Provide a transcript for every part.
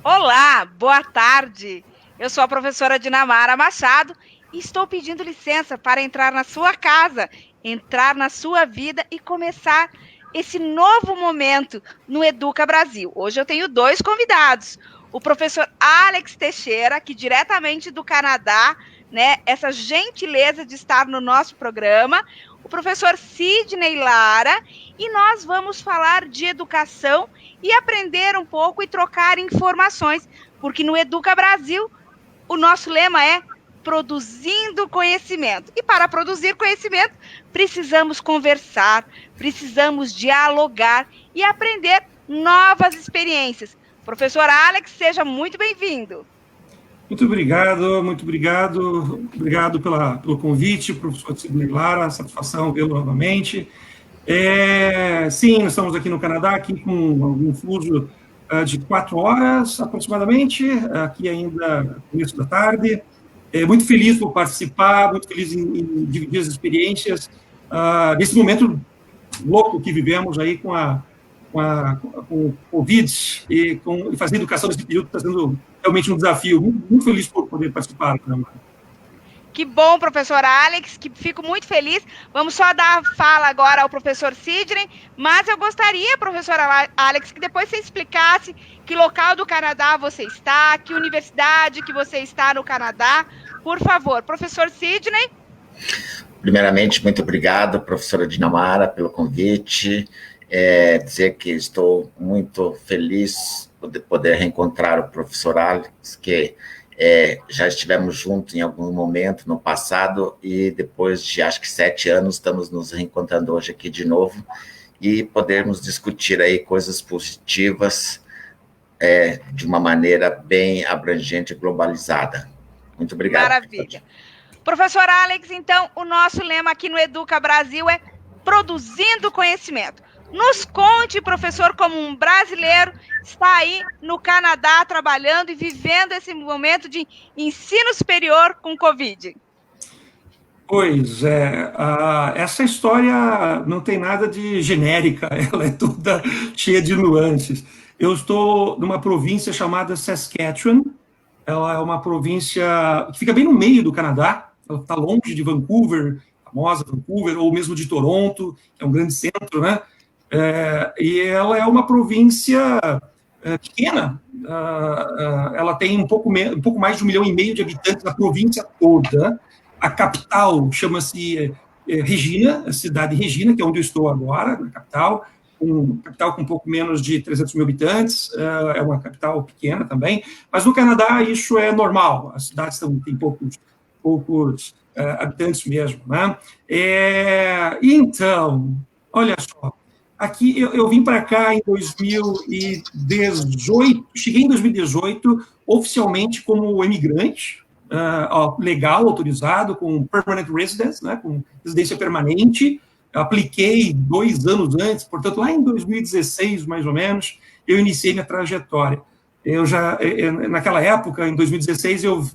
Olá, boa tarde. Eu sou a professora Dinamara Machado e estou pedindo licença para entrar na sua casa, entrar na sua vida e começar esse novo momento no Educa Brasil. Hoje eu tenho dois convidados. O professor Alex Teixeira, que diretamente do Canadá, né, essa gentileza de estar no nosso programa, o professor Sidney Lara, e nós vamos falar de educação e aprender um pouco e trocar informações, porque no Educa Brasil o nosso lema é produzindo conhecimento. E para produzir conhecimento, precisamos conversar, precisamos dialogar e aprender novas experiências. Professor Alex, seja muito bem-vindo. Muito obrigado, obrigado pelo convite, professor Sidney Lara, satisfação vê-lo novamente. Sim, nós estamos aqui no Canadá, aqui com um fuso de 4 horas, aproximadamente, aqui ainda começo da tarde. Muito feliz por participar, muito feliz em dividir as experiências, nesse momento louco que vivemos aí com o Covid e fazer educação nesse período está sendo realmente um desafio. Muito feliz por poder participar. Que bom, professor Alex, que fico muito feliz. Vamos só dar a fala agora ao professor Sidney, mas eu gostaria, professor Alex, que depois você explicasse que local do Canadá você está, que universidade que você está no Canadá. Por favor, professor Sidney. Primeiramente, muito obrigado, professora Dinamara, pelo convite. Dizer que estou muito feliz de poder reencontrar o professor Alex, que já estivemos juntos em algum momento no passado e depois de, acho que 7 anos, estamos nos reencontrando hoje aqui de novo e podermos discutir aí coisas positivas de uma maneira bem abrangente e globalizada. Muito obrigado. Maravilha. Professor Alex, então, o nosso lema aqui no Educa Brasil é produzindo conhecimento. Nos conte, professor, como um brasileiro está aí no Canadá trabalhando e vivendo esse momento de ensino superior com Covid. Pois é, essa história não tem nada de genérica, ela é toda cheia de nuances. Eu estou numa província chamada Saskatchewan, ela é uma província que fica bem no meio do Canadá, ela está longe de Vancouver, famosa Vancouver, ou mesmo de Toronto, que é um grande centro, né? E ela é uma província pequena, ela tem um pouco mais de 1,5 milhão de habitantes na província toda. A capital chama-se Regina, a cidade Regina, que é onde eu estou agora, na capital, capital com um pouco menos de 300 mil habitantes, é uma capital pequena também, mas no Canadá isso é normal, as cidades têm poucos habitantes mesmo, né? Então, olha só, aqui eu vim para cá em 2018, cheguei em 2018 oficialmente como imigrante, legal, autorizado, com permanent residence, né, com residência permanente. Apliquei 2 anos antes, portanto, lá em 2016, mais ou menos, eu iniciei minha trajetória. Naquela época, em 2016, eu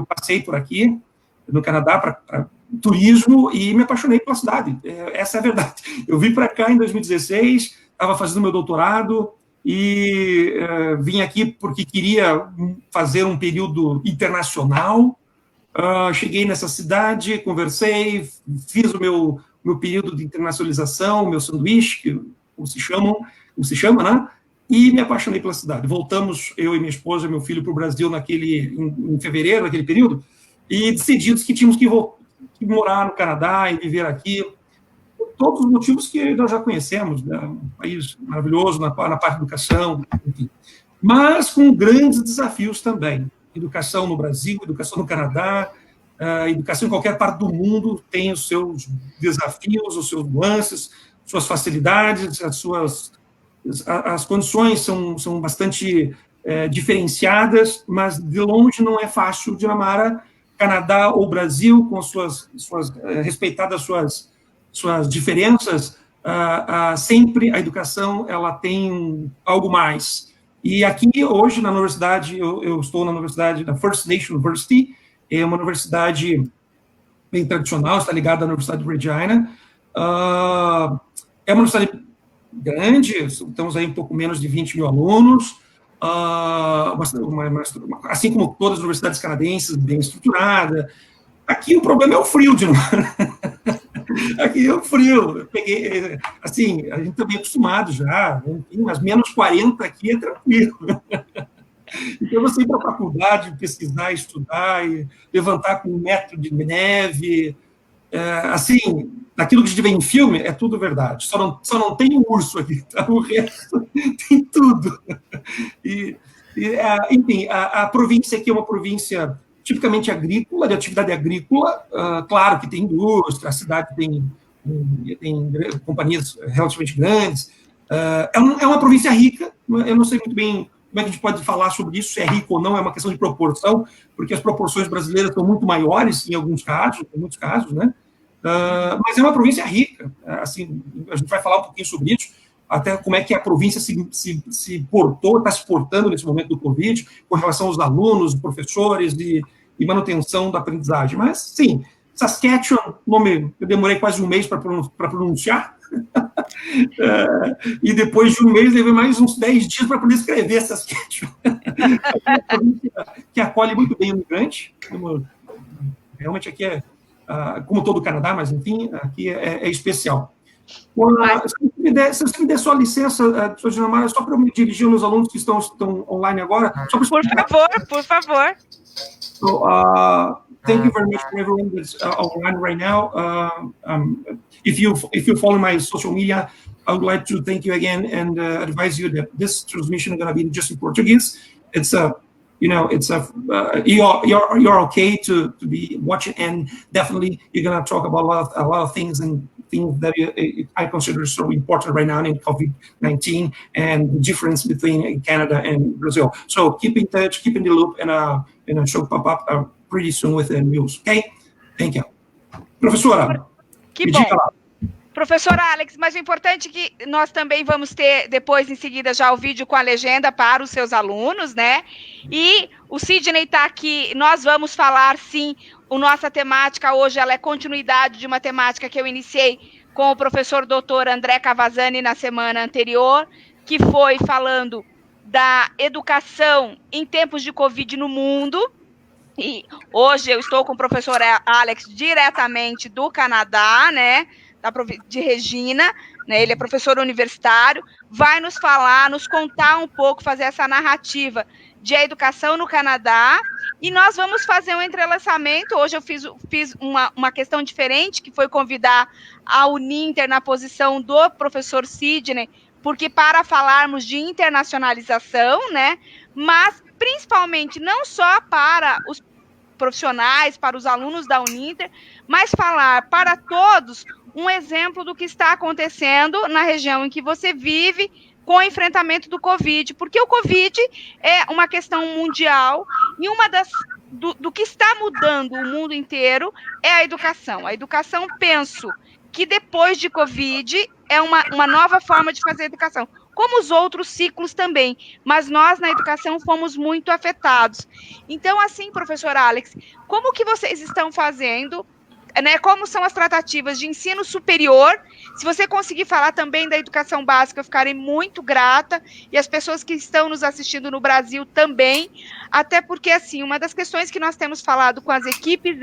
passei por aqui, no Canadá, para turismo e me apaixonei pela cidade. Essa é a verdade. Eu vim para cá em 2016, estava fazendo meu doutorado e vim aqui porque queria fazer um período internacional. Cheguei nessa cidade, conversei, fiz o meu período de internacionalização, meu sanduíche, como se chama, né? E me apaixonei pela cidade. Voltamos, eu e minha esposa e meu filho, para o Brasil em fevereiro, naquele período, e decidimos que tínhamos que morar no Canadá e viver aqui, por todos os motivos que nós já conhecemos, né? Um país maravilhoso na parte da educação, enfim. Mas com grandes desafios também. Educação no Brasil, educação no Canadá, educação em qualquer parte do mundo tem os seus desafios, os seus nuances, suas facilidades, as condições são bastante diferenciadas, mas de longe não é fácil, Dinamara, Canadá ou Brasil, com respeitadas suas diferenças, sempre a educação ela tem algo mais. E aqui, hoje, na universidade, eu estou na universidade da First Nation University, é uma universidade bem tradicional, está ligada à Universidade de Regina. É uma universidade grande, estamos aí um pouco menos de 20 mil alunos, assim como todas as universidades canadenses, bem estruturada. Aqui o problema é o frio, de novo. Aqui é o frio. Eu peguei, assim, a gente está bem acostumado já, enfim, mas menos 40 aqui é tranquilo. Então, você ir para a faculdade, pesquisar, estudar, e levantar com 1 metro de neve, assim, aquilo que a gente vê em filme é tudo verdade. Só não tem um urso aqui, tá? O resto tem tudo. Enfim, a província aqui é uma província tipicamente agrícola, de atividade agrícola. Claro que tem indústria, a cidade tem companhias relativamente grandes. É uma província rica. Eu não sei muito bem como é que a gente pode falar sobre isso, se é rico ou não, é uma questão de proporção, porque as proporções brasileiras são muito maiores em muitos casos, né? Mas é uma província rica. Assim, a gente vai falar um pouquinho sobre isso, até como é que a província se portou, está se portando nesse momento do Covid, com relação aos alunos, professores e manutenção da aprendizagem. Mas, sim, Saskatchewan, nome, eu demorei quase um mês para pronunciar, e depois de um mês, levei mais uns 10 dias para poder escrever Saskatchewan. Que acolhe muito bem o imigrante. Realmente aqui como todo o Canadá, mas enfim, aqui é especial. Se você me der só licença, professor Dinamarra, só para eu me dirigir aos alunos que estão online agora. Por favor. So, thank you very much for everyone that's online right now. If you follow my social media, I would like to thank you again and advise you that this transmission is going to be just in Portuguese. You're okay to be watching, and definitely you're going to talk about a lot of things and things that I consider so important right now in COVID-19 and the difference between Canada and Brazil. So keep in touch, keep in the loop, and a show pop up pretty soon with the news. Okay? Thank you. Professora. Que bom. Professor Alex, mas o importante é que nós também vamos ter, depois, em seguida, já o vídeo com a legenda para os seus alunos, né? E o Sidney está aqui, nós vamos falar, sim, nossa temática hoje, ela é continuidade de uma temática que eu iniciei com o professor doutor André Cavazzani na semana anterior, que foi falando da educação em tempos de Covid no mundo. E hoje eu estou com o professor Alex diretamente do Canadá, né? De Regina, né, ele é professor universitário, vai nos falar, nos contar um pouco, fazer essa narrativa de educação no Canadá, e nós vamos fazer um entrelaçamento. Hoje eu fiz uma questão diferente, que foi convidar a Uninter na posição do professor Sidney, porque para falarmos de internacionalização, né, mas principalmente não só para os profissionais, para os alunos da Uninter, mas falar para todos um exemplo do que está acontecendo na região em que você vive com o enfrentamento do Covid, porque o Covid é uma questão mundial e do que está mudando o mundo inteiro é a educação. A educação, penso que depois de Covid é uma nova forma de fazer educação, como os outros ciclos também, mas nós na educação fomos muito afetados. Então, assim, professor Alex, como que vocês estão fazendo, né, como são as tratativas de ensino superior? Se você conseguir falar também da educação básica, eu ficarei muito grata, e as pessoas que estão nos assistindo no Brasil também, até porque, assim, uma das questões que nós temos falado com as equipes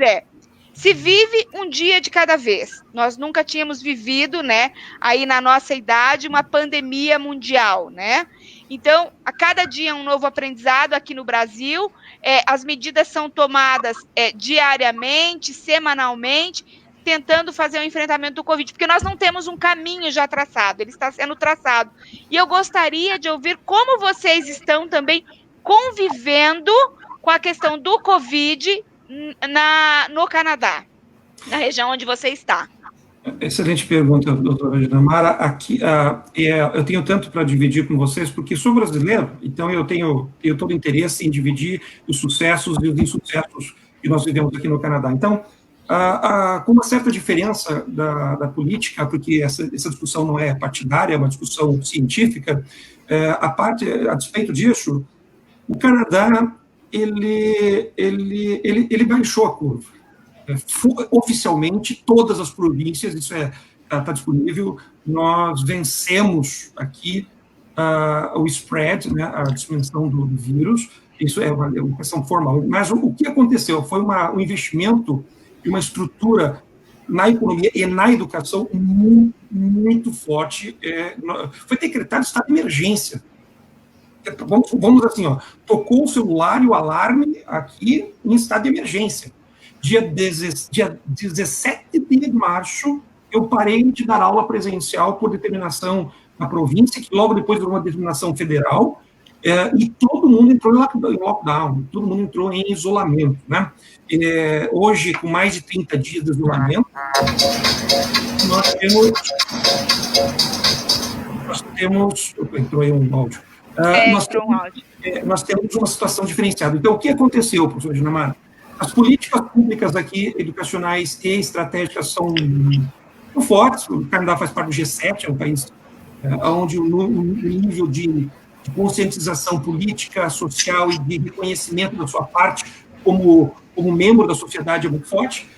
se vive um dia de cada vez. Nós nunca tínhamos vivido, né, aí na nossa idade, uma pandemia mundial, né? Então, a cada dia um novo aprendizado aqui no Brasil. As medidas são tomadas diariamente, semanalmente, tentando fazer o enfrentamento do Covid, porque nós não temos um caminho já traçado, ele está sendo traçado. E eu gostaria de ouvir como vocês estão também convivendo com a questão do Covid no Canadá, na região onde você está. Excelente pergunta, doutora Dinamarra. Aqui, eu tenho tanto para dividir com vocês, porque sou brasileiro, então eu tenho todo interesse em dividir os sucessos e os insucessos que nós vivemos aqui no Canadá. Então, com uma certa diferença da política, porque essa discussão não é partidária, é uma discussão científica, a despeito disso, o Canadá, ele baixou a curva. Oficialmente, todas as províncias, isso está disponível nós vencemos aqui o spread, né, a disseminação do vírus. Isso é uma questão formal. Mas o que aconteceu? Foi um investimento e uma estrutura na economia e na educação muito, muito forte. Foi decretado estado de emergência. Vamos assim, ó, tocou o celular e o alarme aqui em estado de emergência. Dia 17 de março, eu parei de dar aula presencial por determinação da província, que logo depois virou uma determinação federal, e todo mundo entrou em lockdown, todo mundo entrou em isolamento, né? Hoje, com mais de 30 dias de isolamento, nós temos entrou aí um áudio. Nós temos uma situação diferenciada. Então, o que aconteceu, professor Dinamarra? As políticas públicas aqui, educacionais e estratégicas, são muito fortes. O Canadá faz parte do G7, é um país onde o nível de conscientização política, social e de reconhecimento da sua parte como membro da sociedade é muito forte.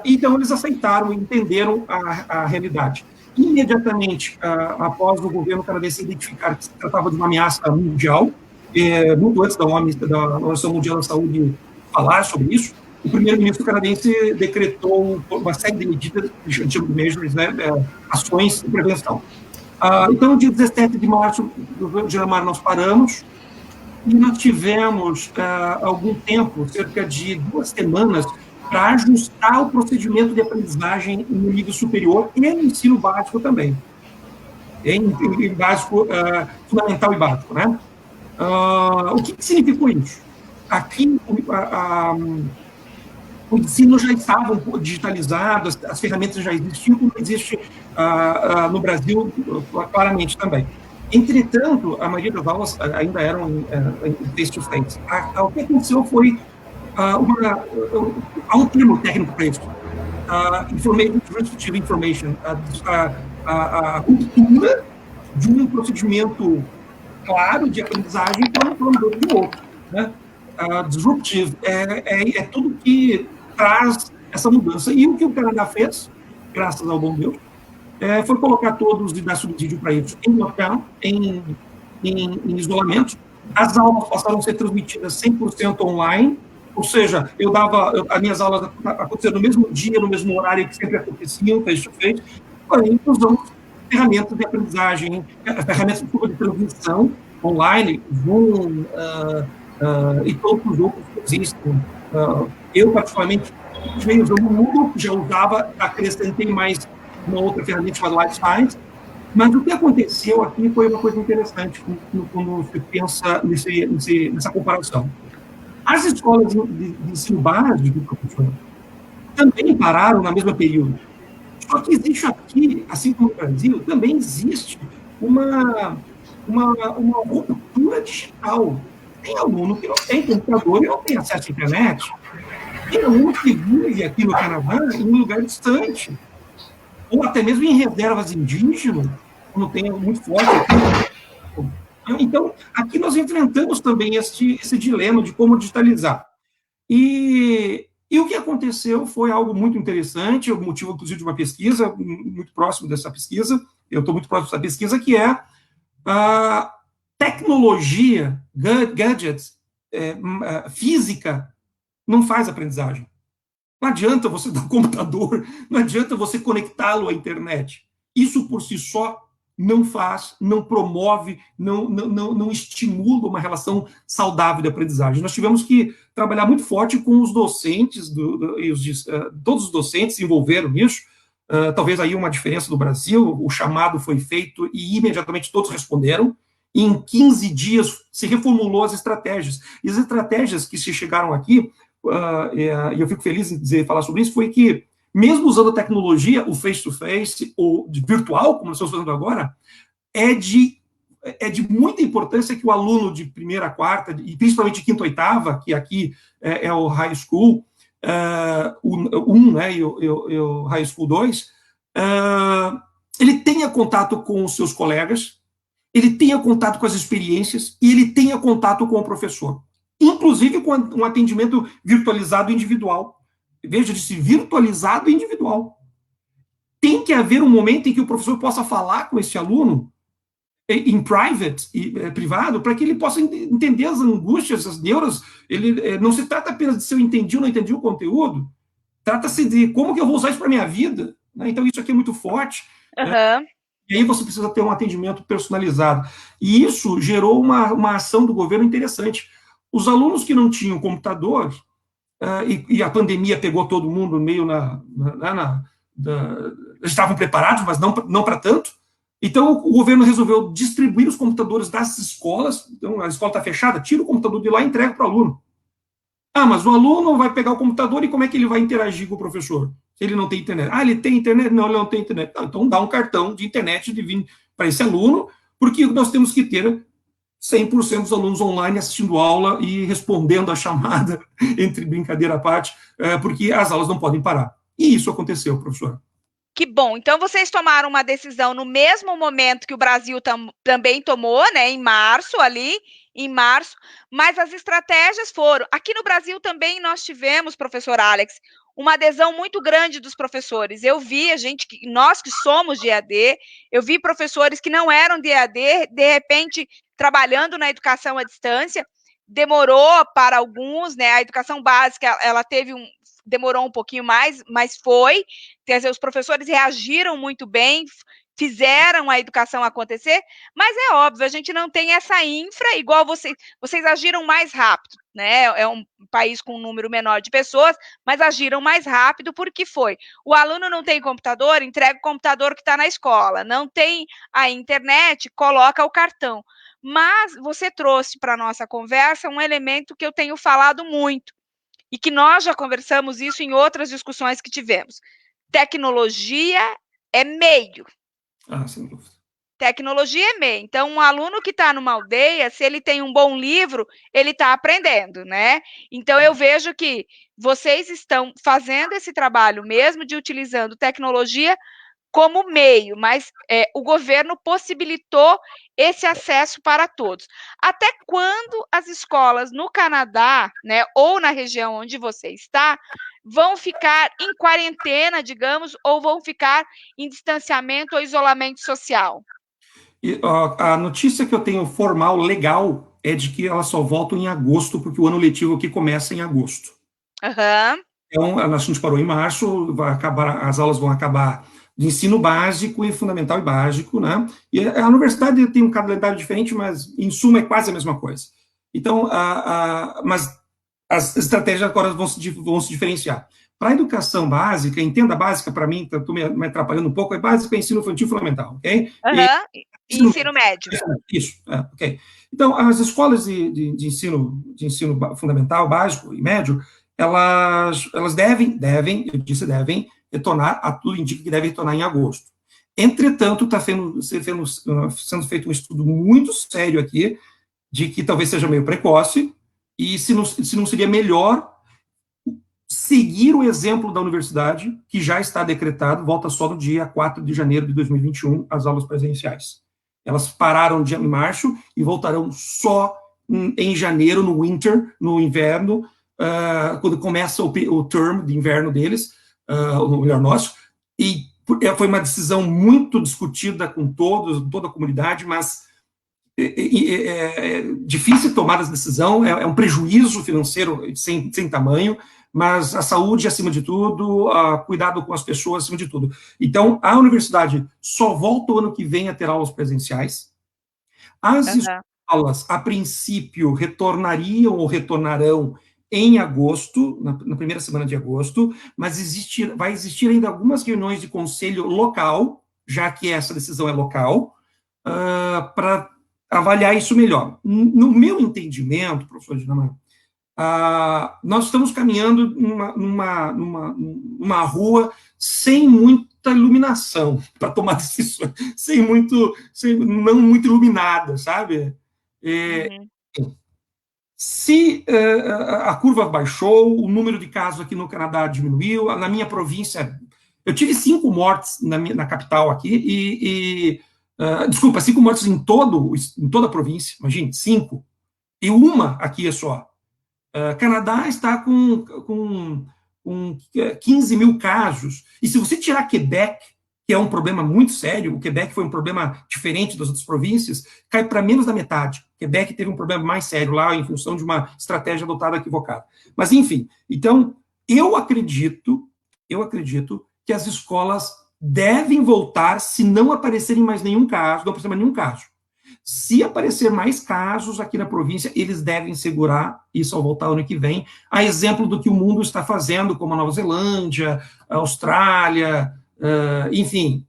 Então, eles aceitaram e entenderam a realidade. Imediatamente, após o governo canadense identificar que se tratava de uma ameaça mundial, muito antes da Organização Mundial da Saúde falar sobre isso, o primeiro-ministro canadense decretou uma série de medidas, measures, né, ações de prevenção. Então, no dia 17 de março, no Dinamarca, nós paramos e nós tivemos algum tempo, cerca de 2 semanas, para ajustar o procedimento de aprendizagem no nível superior e no ensino básico também. Em básico, fundamental e básico, né? O que significou isso? Aqui, o ensino já estava digitalizado, as ferramentas já existiam, como existe no Brasil, claramente também. Entretanto, a maioria das aulas ainda eram face-to-face. O que aconteceu foi há um termo técnico para isso, Restrictive Information, a cultura de um procedimento claro de aprendizagem para um de outro, né? Disruptive é tudo que traz essa mudança. E o que o Canadá fez, graças ao bom Deus, foi colocar todos e dar subsídio para isso em lockdown, em isolamento. As aulas passaram a ser transmitidas 100% online, ou seja, as minhas aulas aconteceram no mesmo dia, no mesmo horário que sempre aconteciam, face-to-face, porém, usamos ferramentas de aprendizagem, ferramentas de transmissão online, Zoom, e todos os outros que existem. Eu, particularmente, venho usando o Moodle, já usava, acrescentei mais uma outra ferramenta chamada Life mas o que aconteceu aqui foi uma coisa interessante quando se pensa nessa comparação. As escolas de ensino básico, professor, também pararam no mesmo período. Só que existe aqui, assim como no Brasil, também existe uma ruptura digital. Tem aluno que não tem computador e não tem acesso à internet. Tem aluno que vive aqui no Canadá em um lugar distante, ou até mesmo em reservas indígenas, quando tem muito forte aqui. Então, aqui nós enfrentamos também esse dilema de como digitalizar. E o que aconteceu foi algo muito interessante, o motivo, inclusive, de uma pesquisa, muito próximo dessa pesquisa, eu estou muito próximo dessa pesquisa, que é a tecnologia, gadgets, física, não faz aprendizagem. Não adianta você dar um computador, não adianta você conectá-lo à internet. Isso, por si só, não faz, não promove, não estimula uma relação saudável de aprendizagem. Nós tivemos que trabalhar muito forte com os docentes, todos os docentes se envolveram nisso, talvez aí uma diferença do Brasil, o chamado foi feito e imediatamente todos responderam, e em 15 dias se reformulou as estratégias. E as estratégias que se chegaram aqui, e eu fico feliz em falar sobre isso, foi que mesmo usando a tecnologia, o face-to-face, ou virtual, como nós estamos fazendo agora, é de muita importância que o aluno de primeira a quarta, e principalmente de quinta a oitava, que aqui é o high school, o 1, né, e o high school 2, ele tenha contato com os seus colegas, ele tenha contato com as experiências, e ele tenha contato com o professor. Inclusive com um atendimento virtualizado individual. Veja, disse virtualizado e individual. tem que haver um momento em que o professor possa falar com esse aluno em private, privado, para que ele possa entender as angústias, as neuras. Não se trata apenas de se eu entendi ou não entendi o conteúdo, trata-se de como que eu vou usar isso para a minha vida, né? Então, isso aqui é muito forte, né? E aí você precisa ter um atendimento personalizado. E isso gerou uma ação do governo interessante. Os alunos que não tinham computador, e a pandemia pegou todo mundo meio estavam preparados, mas não para tanto. Então, o governo resolveu distribuir os computadores das escolas. Então, a escola está fechada, tira o computador de lá e entrega para o aluno. Mas o aluno vai pegar o computador e como é que ele vai interagir com o professor? Se ele não tem internet. Ele tem internet? Não, ele não tem internet. Então, dá um cartão de internet para esse aluno, porque nós temos que ter 100% dos alunos online assistindo aula e respondendo a chamada, entre brincadeira à parte, porque as aulas não podem parar. E isso aconteceu, professor. Que bom. Então, vocês tomaram uma decisão no mesmo momento que o Brasil também tomou, né, em março, mas as estratégias foram... Aqui no Brasil também nós tivemos, professor Alex, uma adesão muito grande dos professores. Eu vi nós que somos de EAD, eu vi professores que não eram de EAD, de repente, trabalhando na educação à distância. Demorou para alguns, né, a educação básica, ela demorou um pouquinho mais, mas foi. Quer dizer, os professores reagiram muito bem, fizeram a educação acontecer, mas é óbvio, a gente não tem essa infra igual vocês agiram mais rápido, né? É um país com um número menor de pessoas, mas agiram mais rápido porque foi. O aluno não tem computador, entrega o computador que está na escola, não tem a internet, coloca o cartão. Mas você trouxe para a nossa conversa um elemento que eu tenho falado muito, e que nós já conversamos isso em outras discussões que tivemos. Tecnologia é meio. Sem dúvida. Tecnologia é meio. Então, um aluno que está numa aldeia, se ele tem um bom livro, ele está aprendendo, né? Então, eu vejo que vocês estão fazendo esse trabalho mesmo de utilizando tecnologia como meio, mas o governo possibilitou esse acesso para todos. Até quando as escolas no Canadá, né, ou na região onde você está, vão ficar em quarentena, digamos, ou vão ficar em distanciamento ou isolamento social? A notícia que eu tenho formal, legal, é de que elas só voltam em agosto, porque o ano letivo aqui começa em agosto. Então, a gente parou em março, as aulas vão acabar de ensino básico e fundamental e básico, né? E a universidade tem um calendário diferente, mas em suma é quase a mesma coisa. Então, mas as estratégias agora vão se diferenciar. Para a educação básica, entenda básica, para mim, estou me atrapalhando um pouco, é básica, ensino infantil fundamental, ok? E ensino médio. Isso, ok. Então, as escolas de ensino fundamental, básico e médio, elas devem, eu disse devem, retornar, tudo indica que devem retornar em agosto. Entretanto, está sendo feito um estudo muito sério aqui, de que talvez seja meio precoce, e se não seria melhor seguir o exemplo da universidade, que já está decretado, volta só no dia 4 de janeiro de 2021, as aulas presenciais. Elas pararam em março e voltarão só em janeiro, no inverno, quando começa o term de inverno deles, no melhor nosso, e foi uma decisão muito discutida com toda a comunidade, mas é difícil tomar essa decisão, é um prejuízo financeiro sem tamanho, mas a saúde acima de tudo, cuidado com as pessoas acima de tudo. Então, a universidade só volta o ano que vem a ter aulas presenciais. As escolas, a princípio, retornariam ou retornarão em agosto, na primeira semana de agosto, mas vai existir ainda algumas reuniões de conselho local, já que essa decisão é local, para avaliar isso melhor. No meu entendimento, professor Dinamarca, nós estamos caminhando numa rua sem muita iluminação para tomar decisões, não muito iluminada, sabe? Se a curva baixou, o número de casos aqui no Canadá diminuiu, na minha província, eu tive 5 mortes na capital aqui, desculpa, 5 mortes em toda a província, imagine, 5, e uma aqui é só. Canadá está com 15 mil casos, e se você tirar Quebec, que é um problema muito sério, o Quebec foi um problema diferente das outras províncias, cai para menos da metade. O Quebec teve um problema mais sério lá, em função de uma estratégia adotada equivocada. Mas, enfim, então, eu acredito que as escolas devem voltar se não aparecerem mais nenhum caso, não aparecer mais nenhum caso. Se aparecer mais casos aqui na província, eles devem segurar isso ao voltar ano que vem, a exemplo do que o mundo está fazendo, como a Nova Zelândia, a Austrália, enfim,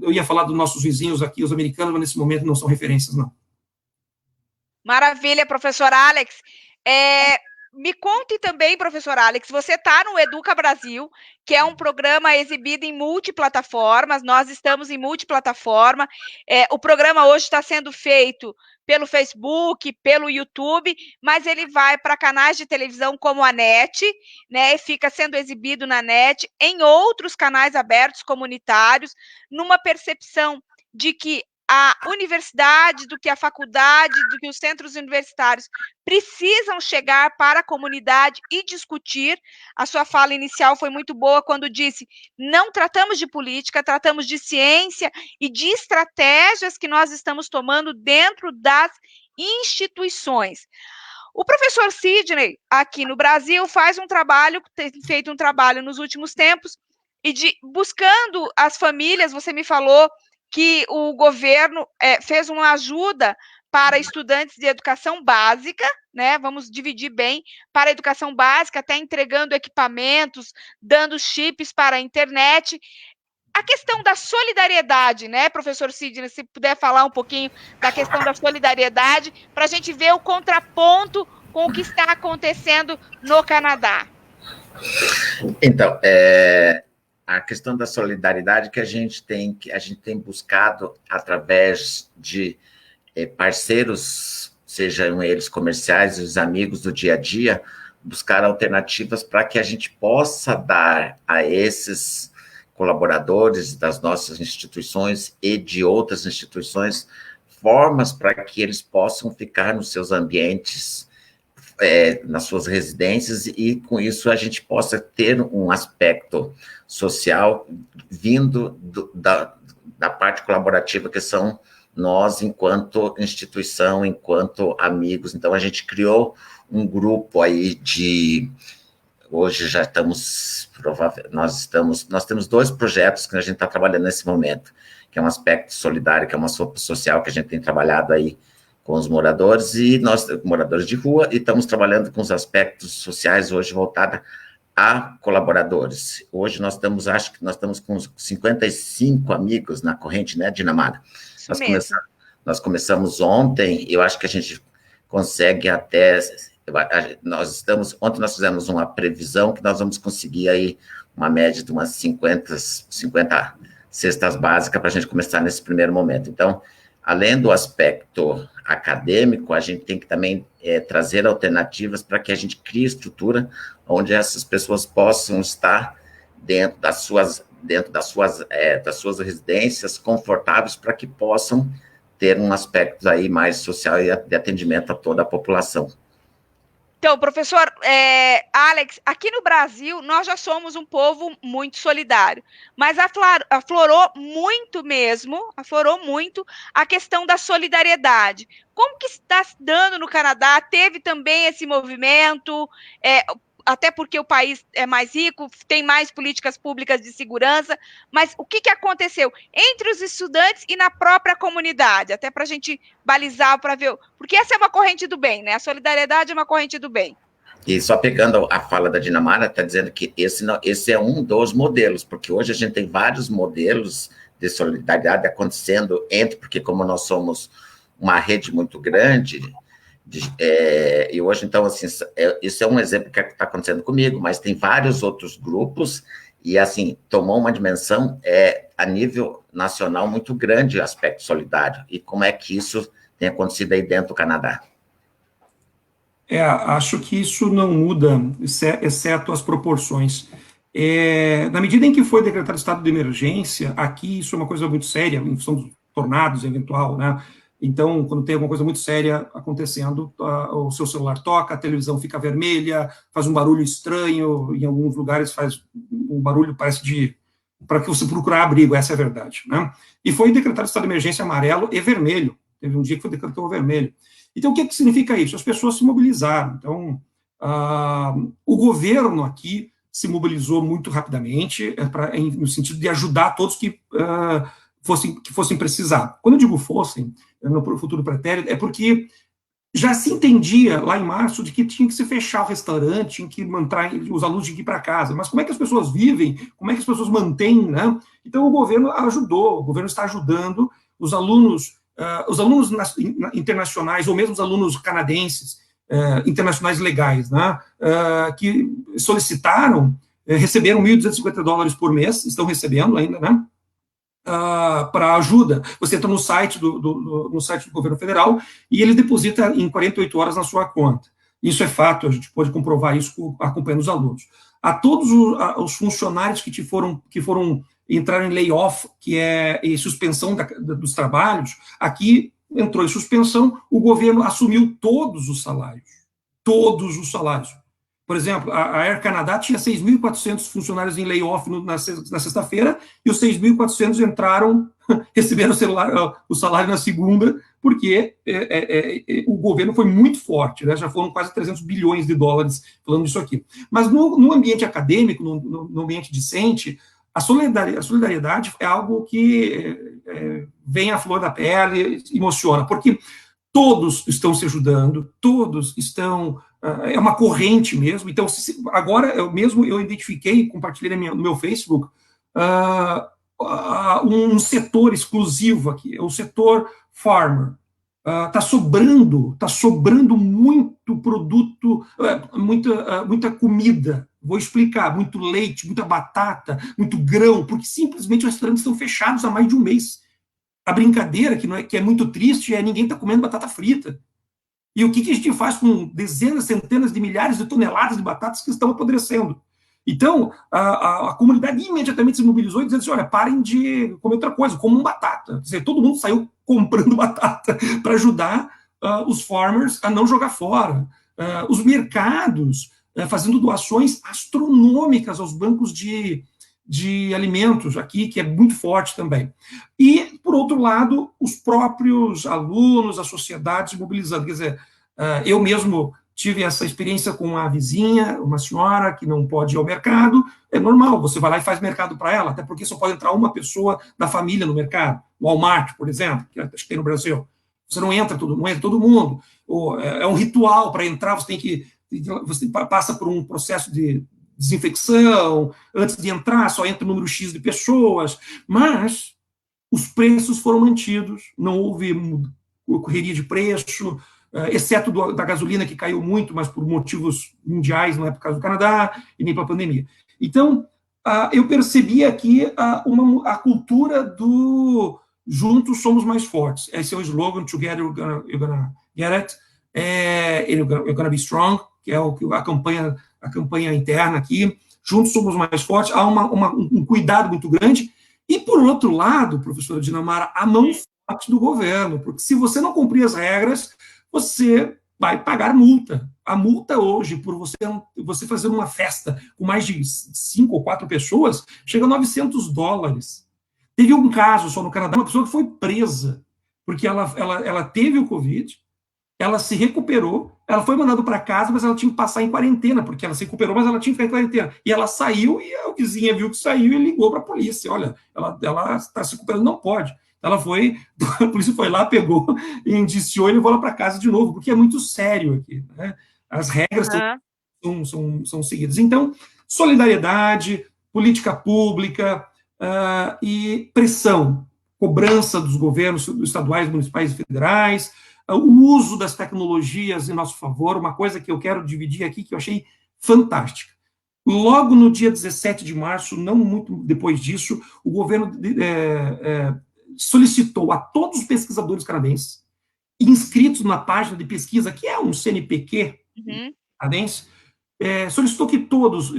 eu ia falar dos nossos vizinhos aqui, os americanos, mas nesse momento não são referências, não. Maravilha, professor Alex. Me conte também, professor Alex, você está no Educa Brasil, que é um programa exibido em multiplataformas, nós estamos em multiplataforma, o programa hoje está sendo feito pelo Facebook, pelo YouTube, mas ele vai para canais de televisão como a NET, né, e fica sendo exibido na NET, em outros canais abertos comunitários, numa percepção de que a universidade, do que a faculdade, do que os centros universitários precisam chegar para a comunidade e discutir. A sua fala inicial foi muito boa quando disse: não tratamos de política, tratamos de ciência e de estratégias que nós estamos tomando dentro das instituições. O professor Sidney, aqui no Brasil, faz um trabalho, tem feito um trabalho nos últimos tempos, e buscando as famílias, você me falou que o governo fez uma ajuda para estudantes de educação básica, né? Vamos dividir bem, para a educação básica, até entregando equipamentos, dando chips para a internet. A questão da solidariedade, né, professor Sidney, se puder falar um pouquinho da questão da solidariedade, para a gente ver o contraponto com o que está acontecendo no Canadá. Então, a questão da solidariedade que a gente tem buscado através de parceiros, sejam eles comerciais, os amigos do dia a dia, buscar alternativas para que a gente possa dar a esses colaboradores das nossas instituições e de outras instituições formas para que eles possam ficar nos seus ambientes, nas suas residências, e com isso a gente possa ter um aspecto social vindo da parte colaborativa, que são nós enquanto instituição, enquanto amigos. Então a gente criou um grupo aí hoje já estamos, nós temos 2 projetos que a gente está trabalhando nesse momento, que é um aspecto solidário, que é uma sopa social que a gente tem trabalhado aí com os moradores, moradores de rua, e estamos trabalhando com os aspectos sociais hoje voltada a colaboradores. Hoje acho que nós estamos com 55 amigos na corrente, né, Dinamara? Nós começamos ontem, eu acho que a gente consegue até... Ontem nós fizemos uma previsão que nós vamos conseguir aí uma média de umas 50 cestas básicas para a gente começar nesse primeiro momento. Então, além do aspecto acadêmico, a gente tem que também trazer alternativas para que a gente crie estrutura onde essas pessoas possam estar dentro das suas residências confortáveis, para que possam ter um aspecto aí mais social e de atendimento a toda a população. Então, professor Alex, aqui no Brasil, nós já somos um povo muito solidário, mas aflorou muito a questão da solidariedade. Como que está se dando no Canadá? Teve também esse movimento, até porque o país é mais rico, tem mais políticas públicas de segurança, mas o que aconteceu entre os estudantes e na própria comunidade? Até para a gente balizar, para ver, porque essa é uma corrente do bem, né? A solidariedade é uma corrente do bem. E só pegando a fala da Dinamara, está dizendo que esse é um dos modelos, porque hoje a gente tem vários modelos de solidariedade acontecendo porque como nós somos uma rede muito grande... e hoje, então, assim, isso é um exemplo que está acontecendo comigo, mas tem vários outros grupos, e, assim, tomou uma dimensão a nível nacional muito grande o aspecto solidário. E como é que isso tem acontecido aí dentro do Canadá? Acho que isso não muda, exceto as proporções. Na medida em que foi decretado estado de emergência, aqui isso é uma coisa muito séria, em função dos tornados, eventual, né? Então, quando tem alguma coisa muito séria acontecendo, o seu celular toca, a televisão fica vermelha, faz um barulho estranho, em alguns lugares faz um barulho, parece de para que você procurar abrigo, essa é a verdade, né? E foi decretado estado de emergência amarelo e vermelho. Teve um dia que foi decretado vermelho. Então, o que significa isso? As pessoas se mobilizaram. Então, o governo aqui se mobilizou muito rapidamente no sentido de ajudar todos que fossem precisar. Quando eu digo fossem, no futuro pretérito, é porque já se entendia lá em março de que tinha que se fechar o restaurante, tinha que manter, os alunos tinham que ir para casa. Mas como é que as pessoas vivem? Como é que as pessoas mantêm, né? Então o governo ajudou, o governo está ajudando os alunos internacionais, ou mesmo os alunos canadenses, internacionais legais, né? Que solicitaram, receberam $1.250 por mês, estão recebendo ainda, né? Para ajuda. Você entra no site no site do governo federal e ele deposita em 48 horas na sua conta. Isso é fato, a gente pode comprovar isso acompanhando os alunos. A todos os funcionários que foram entrar em layoff, que é suspensão dos trabalhos, aqui entrou em suspensão, o governo assumiu todos os salários. Todos os salários. Por exemplo, a Air Canada tinha 6.400 funcionários em layoff na sexta-feira, e os 6.400 entraram, receberam o salário na segunda, porque o governo foi muito forte, né? Já foram quase $300 bilhões falando disso aqui. Mas no ambiente acadêmico, no ambiente discente, a solidariedade é algo que vem à flor da pele, emociona, porque todos estão se ajudando, todos estão... é uma corrente mesmo. Então, agora eu identifiquei, compartilhei no meu Facebook, um setor exclusivo aqui, é o setor farmer. Está sobrando muito produto, muita comida. Vou explicar, muito leite, muita batata, muito grão, porque simplesmente os restaurantes estão fechados há mais de um mês. A brincadeira, que é muito triste, é ninguém está comendo batata frita. E o que a gente faz com dezenas, centenas de milhares de toneladas de batatas que estão apodrecendo? Então, a comunidade imediatamente se mobilizou e dizendo assim, olha, parem de comer outra coisa, comam batata. Quer dizer, todo mundo saiu comprando batata para ajudar os farmers a não jogar fora. Os mercados fazendo doações astronômicas aos bancos de alimentos aqui, que é muito forte também. E, por outro lado, os próprios alunos, a sociedade se mobilizando. Quer dizer, eu mesmo tive essa experiência com uma vizinha, uma senhora que não pode ir ao mercado. É normal, você vai lá e faz mercado para ela, até porque só pode entrar uma pessoa da família no mercado. Walmart, por exemplo, que acho que tem no Brasil. Você não entra todo mundo. É um ritual para entrar, você passa por um processo de desinfecção, antes de entrar, só entra o número X de pessoas, mas os preços foram mantidos, não houve correria de preço, exceto da gasolina, que caiu muito, mas por motivos mundiais, não é por causa do Canadá, e nem pela pandemia. Então, eu percebi aqui a cultura do juntos somos mais fortes. Esse é o slogan, together you're gonna get it, you're gonna be strong, que é a campanha interna aqui, juntos somos mais fortes, há um cuidado muito grande, e por outro lado, professora Dinamara, a mão forte do governo, porque se você não cumprir as regras, você vai pagar multa. A multa hoje, por você fazer uma festa com mais de 5 ou 4 pessoas, chega a $900. Teve um caso só no Canadá, uma pessoa que foi presa, porque ela teve o Covid, ela se recuperou, ela foi mandada para casa, mas ela tinha que passar em quarentena, porque ela se recuperou, mas ela tinha que ficar em quarentena. E ela saiu, e a vizinha viu que saiu e ligou para a polícia. Olha, ela está se recuperando, não pode. A polícia foi lá, pegou, indiciou e levou ela para casa de novo, porque é muito sério aqui, né? As regras são seguidas. Então, solidariedade, política pública e pressão, cobrança dos governos estaduais, municipais e federais, o uso das tecnologias em nosso favor, uma coisa que eu quero dividir aqui, que eu achei fantástica. Logo no dia 17 de março, não muito depois disso, o governo solicitou a todos os pesquisadores canadenses inscritos na página de pesquisa, que é um CNPq canadense, solicitou que todos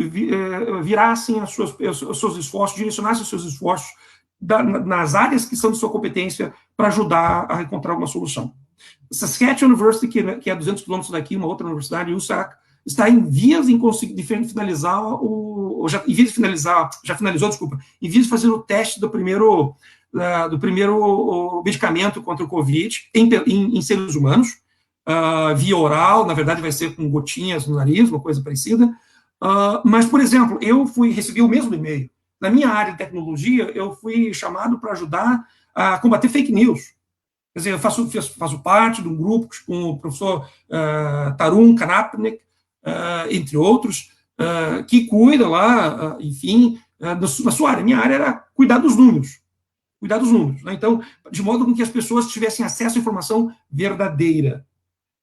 virassem os seus esforços, direcionassem os seus esforços nas áreas que são de sua competência para ajudar a encontrar uma solução. Saskatchewan University, que é a 200 quilômetros daqui, uma outra universidade, USAC, está em vias de finalizar em vias de finalizar, já finalizou, desculpa, em vias de fazer o teste do primeiro medicamento contra o Covid em seres humanos, via oral, na verdade vai ser com gotinhas no nariz, uma coisa parecida. Mas, por exemplo, recebi o mesmo e-mail. Na minha área de tecnologia, eu fui chamado para ajudar a combater fake news. Quer dizer, eu faço parte de um grupo com o professor Tarun Kanapnik, entre outros, que cuida lá, enfim, na sua área. Minha área era cuidar dos números. Né? Então, de modo com que as pessoas tivessem acesso à informação verdadeira.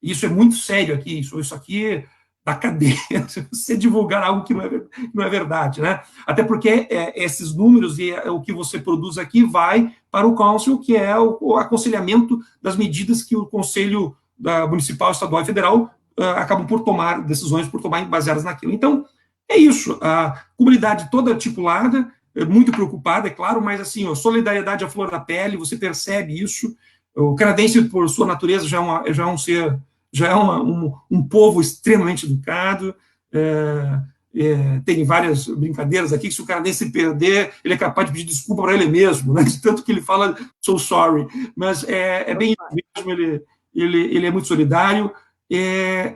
Isso é muito sério aqui, isso aqui da cadeia, se você divulgar algo que não é verdade, né? Até porque esses números e o que você produz aqui vai para o Council, que é o aconselhamento das medidas que o Conselho Municipal, Estadual e Federal acabam por tomar decisões, baseadas naquilo. Então, é isso, a comunidade toda articulada, muito preocupada, é claro, mas assim, solidariedade à flor da pele, você percebe isso. O canadense, por sua natureza, já é um ser, já é um povo extremamente educado. Tem várias brincadeiras aqui, que se o canadense perder, ele é capaz de pedir desculpa para ele mesmo, né? De tanto que ele fala so sorry. Mas é bem isso mesmo, ele é muito solidário,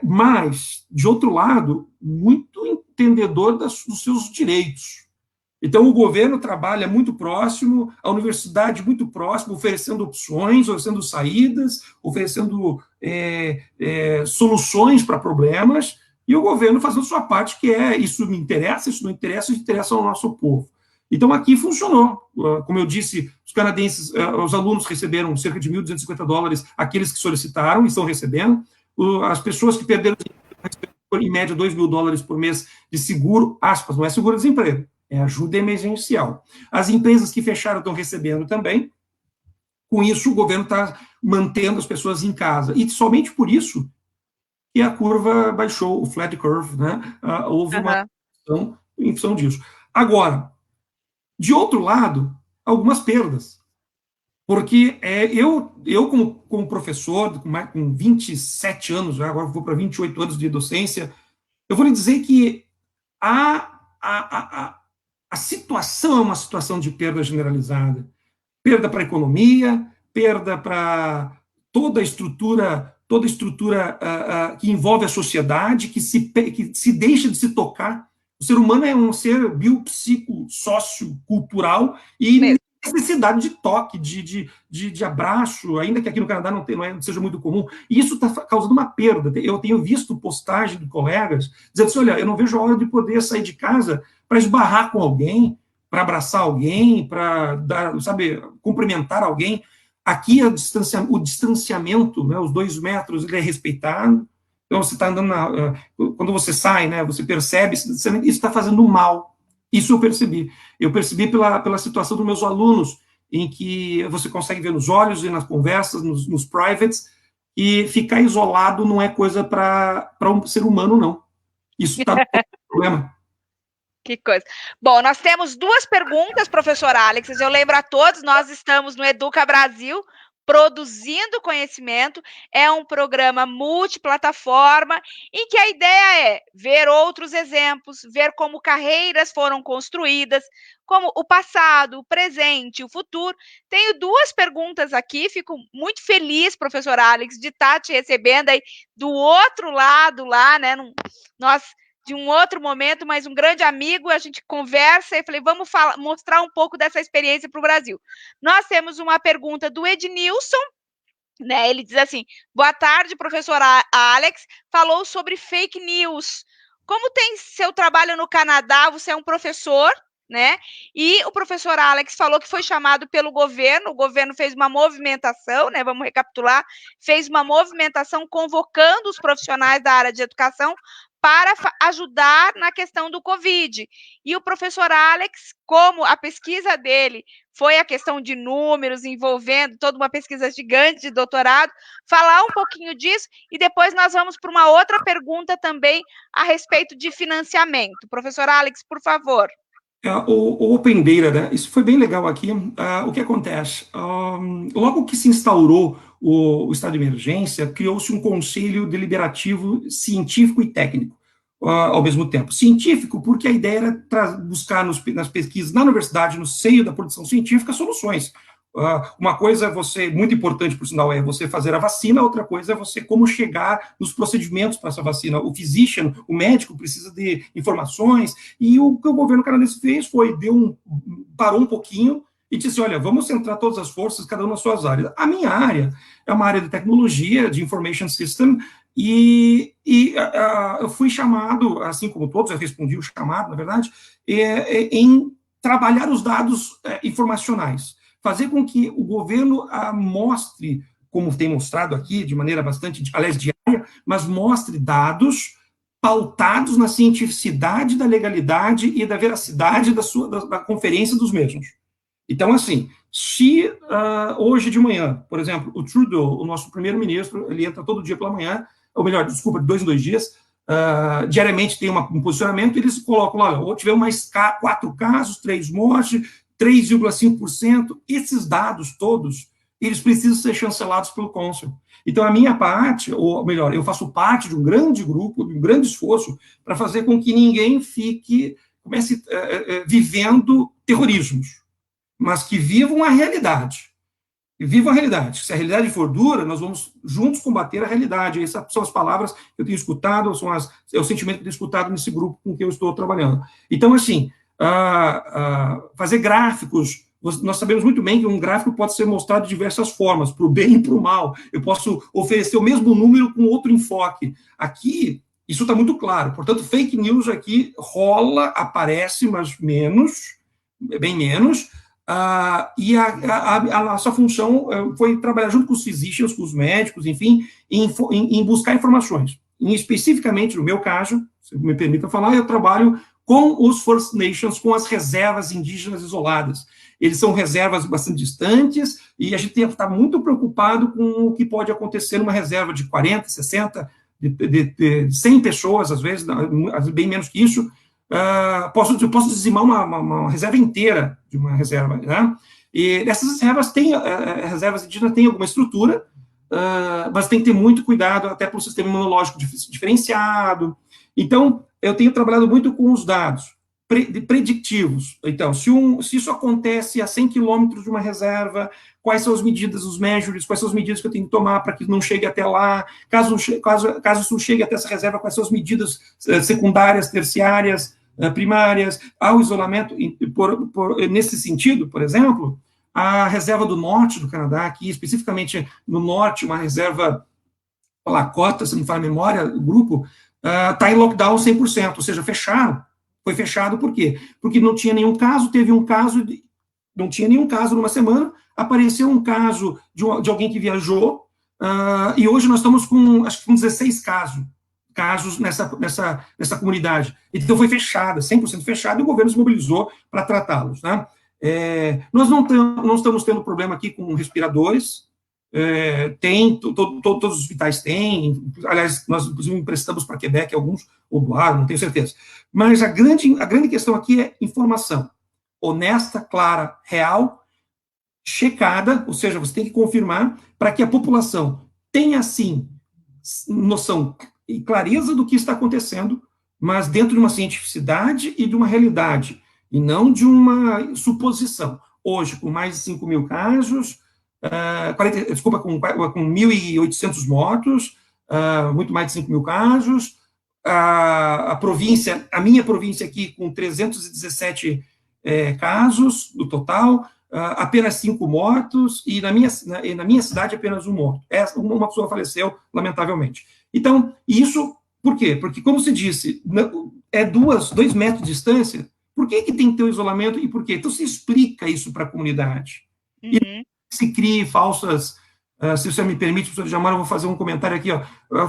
mas, de outro lado, muito entendedor dos seus direitos. Então, o governo trabalha muito próximo, a universidade muito próximo, oferecendo opções, oferecendo saídas, oferecendo soluções para problemas, e o governo fazendo sua parte, que é isso me interessa, isso não interessa, isso interessa ao nosso povo. Então, aqui funcionou. Como eu disse, os canadenses, os alunos receberam cerca de $1.250, aqueles que solicitaram e estão recebendo. As pessoas que perderam, em média, $2.000 por mês de seguro, aspas, não é seguro-desemprego, é ajuda emergencial. As empresas que fecharam estão recebendo também. Com isso, o governo está mantendo as pessoas em casa. E somente por isso que a curva baixou, o flat curve, né? Houve uma redução em função disso. Agora, de outro lado, algumas perdas. Porque eu como professor, com 27 anos, agora vou para 28 anos de docência, eu vou lhe dizer que a situação é uma situação de perda generalizada. Perda para a economia, perda para toda a estrutura que envolve a sociedade, que se deixa de se tocar. O ser humano é um ser biopsico, sociocultural e necessidade de toque, de abraço, ainda que aqui no Canadá não seja muito comum. E isso está causando uma perda. Eu tenho visto postagem de colegas dizendo assim, olha, eu não vejo a hora de poder sair de casa para esbarrar com alguém, para abraçar alguém, para cumprimentar alguém. Aqui o distanciamento, né, os 2 metros, ele é respeitado. Então, você está andando, quando você sai, né, você percebe, isso está fazendo mal. Isso eu percebi. Eu percebi pela situação dos meus alunos, em que você consegue ver nos olhos e nas conversas, nos privates, e ficar isolado não é coisa para um ser humano, não. Isso está no problema. Que coisa. Bom, nós temos 2 perguntas, professor Alex. Eu lembro a todos, nós estamos no Educa Brasil, produzindo conhecimento. É um programa multiplataforma, em que a ideia é ver outros exemplos, ver como carreiras foram construídas, como o passado, o presente, o futuro. Tenho 2 perguntas aqui, fico muito feliz, professor Alex, de estar te recebendo aí do outro lado lá, né? Nós de um outro momento, mas um grande amigo, a gente conversa e falei, vamos mostrar um pouco dessa experiência para o Brasil. Nós temos uma pergunta do Ednilson, né? Ele diz assim, boa tarde, professor Alex, falou sobre fake news. Como tem seu trabalho no Canadá, você é um professor, né? E o professor Alex falou que foi chamado pelo governo, o governo fez uma movimentação, né? Vamos recapitular, fez uma movimentação convocando os profissionais da área de educação para ajudar na questão do Covid. E o professor Alex, como a pesquisa dele foi a questão de números, envolvendo toda uma pesquisa gigante de doutorado, falar um pouquinho disso, e depois nós vamos para uma outra pergunta também a respeito de financiamento. Professor Alex, por favor. O Open Data, né? Isso foi bem legal aqui. O que acontece? Logo que se instaurou o estado de emergência, criou-se um conselho deliberativo científico e técnico. ao mesmo tempo. Científico, porque a ideia era buscar nas pesquisas na universidade, no seio da produção científica, soluções. Uma coisa é você, muito importante, por sinal, é você fazer a vacina, outra coisa é você como chegar nos procedimentos para essa vacina. O physician, o médico, precisa de informações, e o que o governo canadense fez foi, parou um pouquinho e disse, olha, vamos centrar todas as forças, cada uma nas suas áreas. A minha área é uma área de tecnologia, de information system, e eu fui chamado, assim como todos, eu respondi o chamado, na verdade, em trabalhar os dados informacionais, fazer com que o governo mostre, como tem mostrado aqui, de maneira bastante, aliás, diária, mas mostre dados pautados na cientificidade da legalidade e da veracidade da conferência dos mesmos. Então, assim, se hoje de manhã, por exemplo, o Trudeau, o nosso primeiro-ministro, ele entra todo dia pela manhã, ou melhor, desculpa, de 2 em 2 dias, diariamente tem um posicionamento, e eles colocam, olha, tivemos mais 4 casos, 3 mortes, 3,5%, esses dados todos, eles precisam ser chancelados pelo cônsul. Então, a minha parte, ou melhor, eu faço parte de um grande grupo, de um grande esforço, para fazer com que ninguém comece vivendo terrorismos, mas que vivam a realidade. E vivam a realidade. Se a realidade for dura, nós vamos juntos combater a realidade. Essas são as palavras que eu tenho escutado, é o sentimento que eu tenho escutado nesse grupo com que eu estou trabalhando. Então, assim, fazer gráficos, nós sabemos muito bem que um gráfico pode ser mostrado de diversas formas, para o bem e para o mal. Eu posso oferecer o mesmo número com outro enfoque. Aqui, isso está muito claro. Portanto, fake news aqui rola, aparece, mas menos, bem menos. E a nossa função foi trabalhar junto com os physicians, com os médicos, enfim, em buscar informações. E especificamente, no meu caso, se me permita falar, eu trabalho com os First Nations, com as reservas indígenas isoladas. Eles são reservas bastante distantes, e a gente tem que estar muito preocupado com o que pode acontecer numa reserva de 40, 60, de 100 pessoas, às vezes, bem menos que isso. Eu posso dizimar uma reserva inteira de uma reserva, né? E essas reservas indígenas têm alguma estrutura, mas tem que ter muito cuidado até para o sistema imunológico diferenciado. Então, eu tenho trabalhado muito com os dados preditivos. Então, se isso acontece a 100 quilômetros de uma reserva, quais são as medidas, os measures, quais são as medidas que eu tenho que tomar para que não chegue até lá, caso isso chegue até essa reserva, quais são as medidas secundárias, terciárias, primárias, ao isolamento. Nesse sentido, por exemplo, a reserva do norte do Canadá, aqui especificamente no norte, uma reserva Lakota, se não me falha a memória, o grupo, está em lockdown 100%, ou seja, fecharam. Foi fechado por quê? Porque não tinha nenhum caso, não tinha nenhum caso numa semana, apareceu um caso de alguém que viajou, e hoje nós estamos acho que com 16 casos nessa comunidade. Então foi fechada, 100% fechada, e o governo se mobilizou para tratá-los, né? Nós não estamos tendo problema aqui com respiradores, todos os hospitais têm, aliás, nós inclusive emprestamos para Quebec alguns, ou doaram, não tenho certeza. Mas a grande questão aqui é informação honesta, clara, real, checada, ou seja, você tem que confirmar para que a população tenha, sim, noção e clareza do que está acontecendo, mas dentro de uma cientificidade e de uma realidade, e não de uma suposição. Hoje, com mais de 5 mil casos, com 1.800 mortos, muito mais de 5 mil casos, a minha província aqui com 317 casos no total, apenas 5 mortos, e na minha cidade apenas 1 morto. Uma pessoa faleceu, lamentavelmente. Então, isso, por quê? Porque, como se disse, é 2 metros de distância, por que tem que ter o isolamento e por quê? Então, se explica isso para a comunidade. Uhum. E se crie falsas, se você me permite, professor Djamara, eu vou fazer um comentário aqui,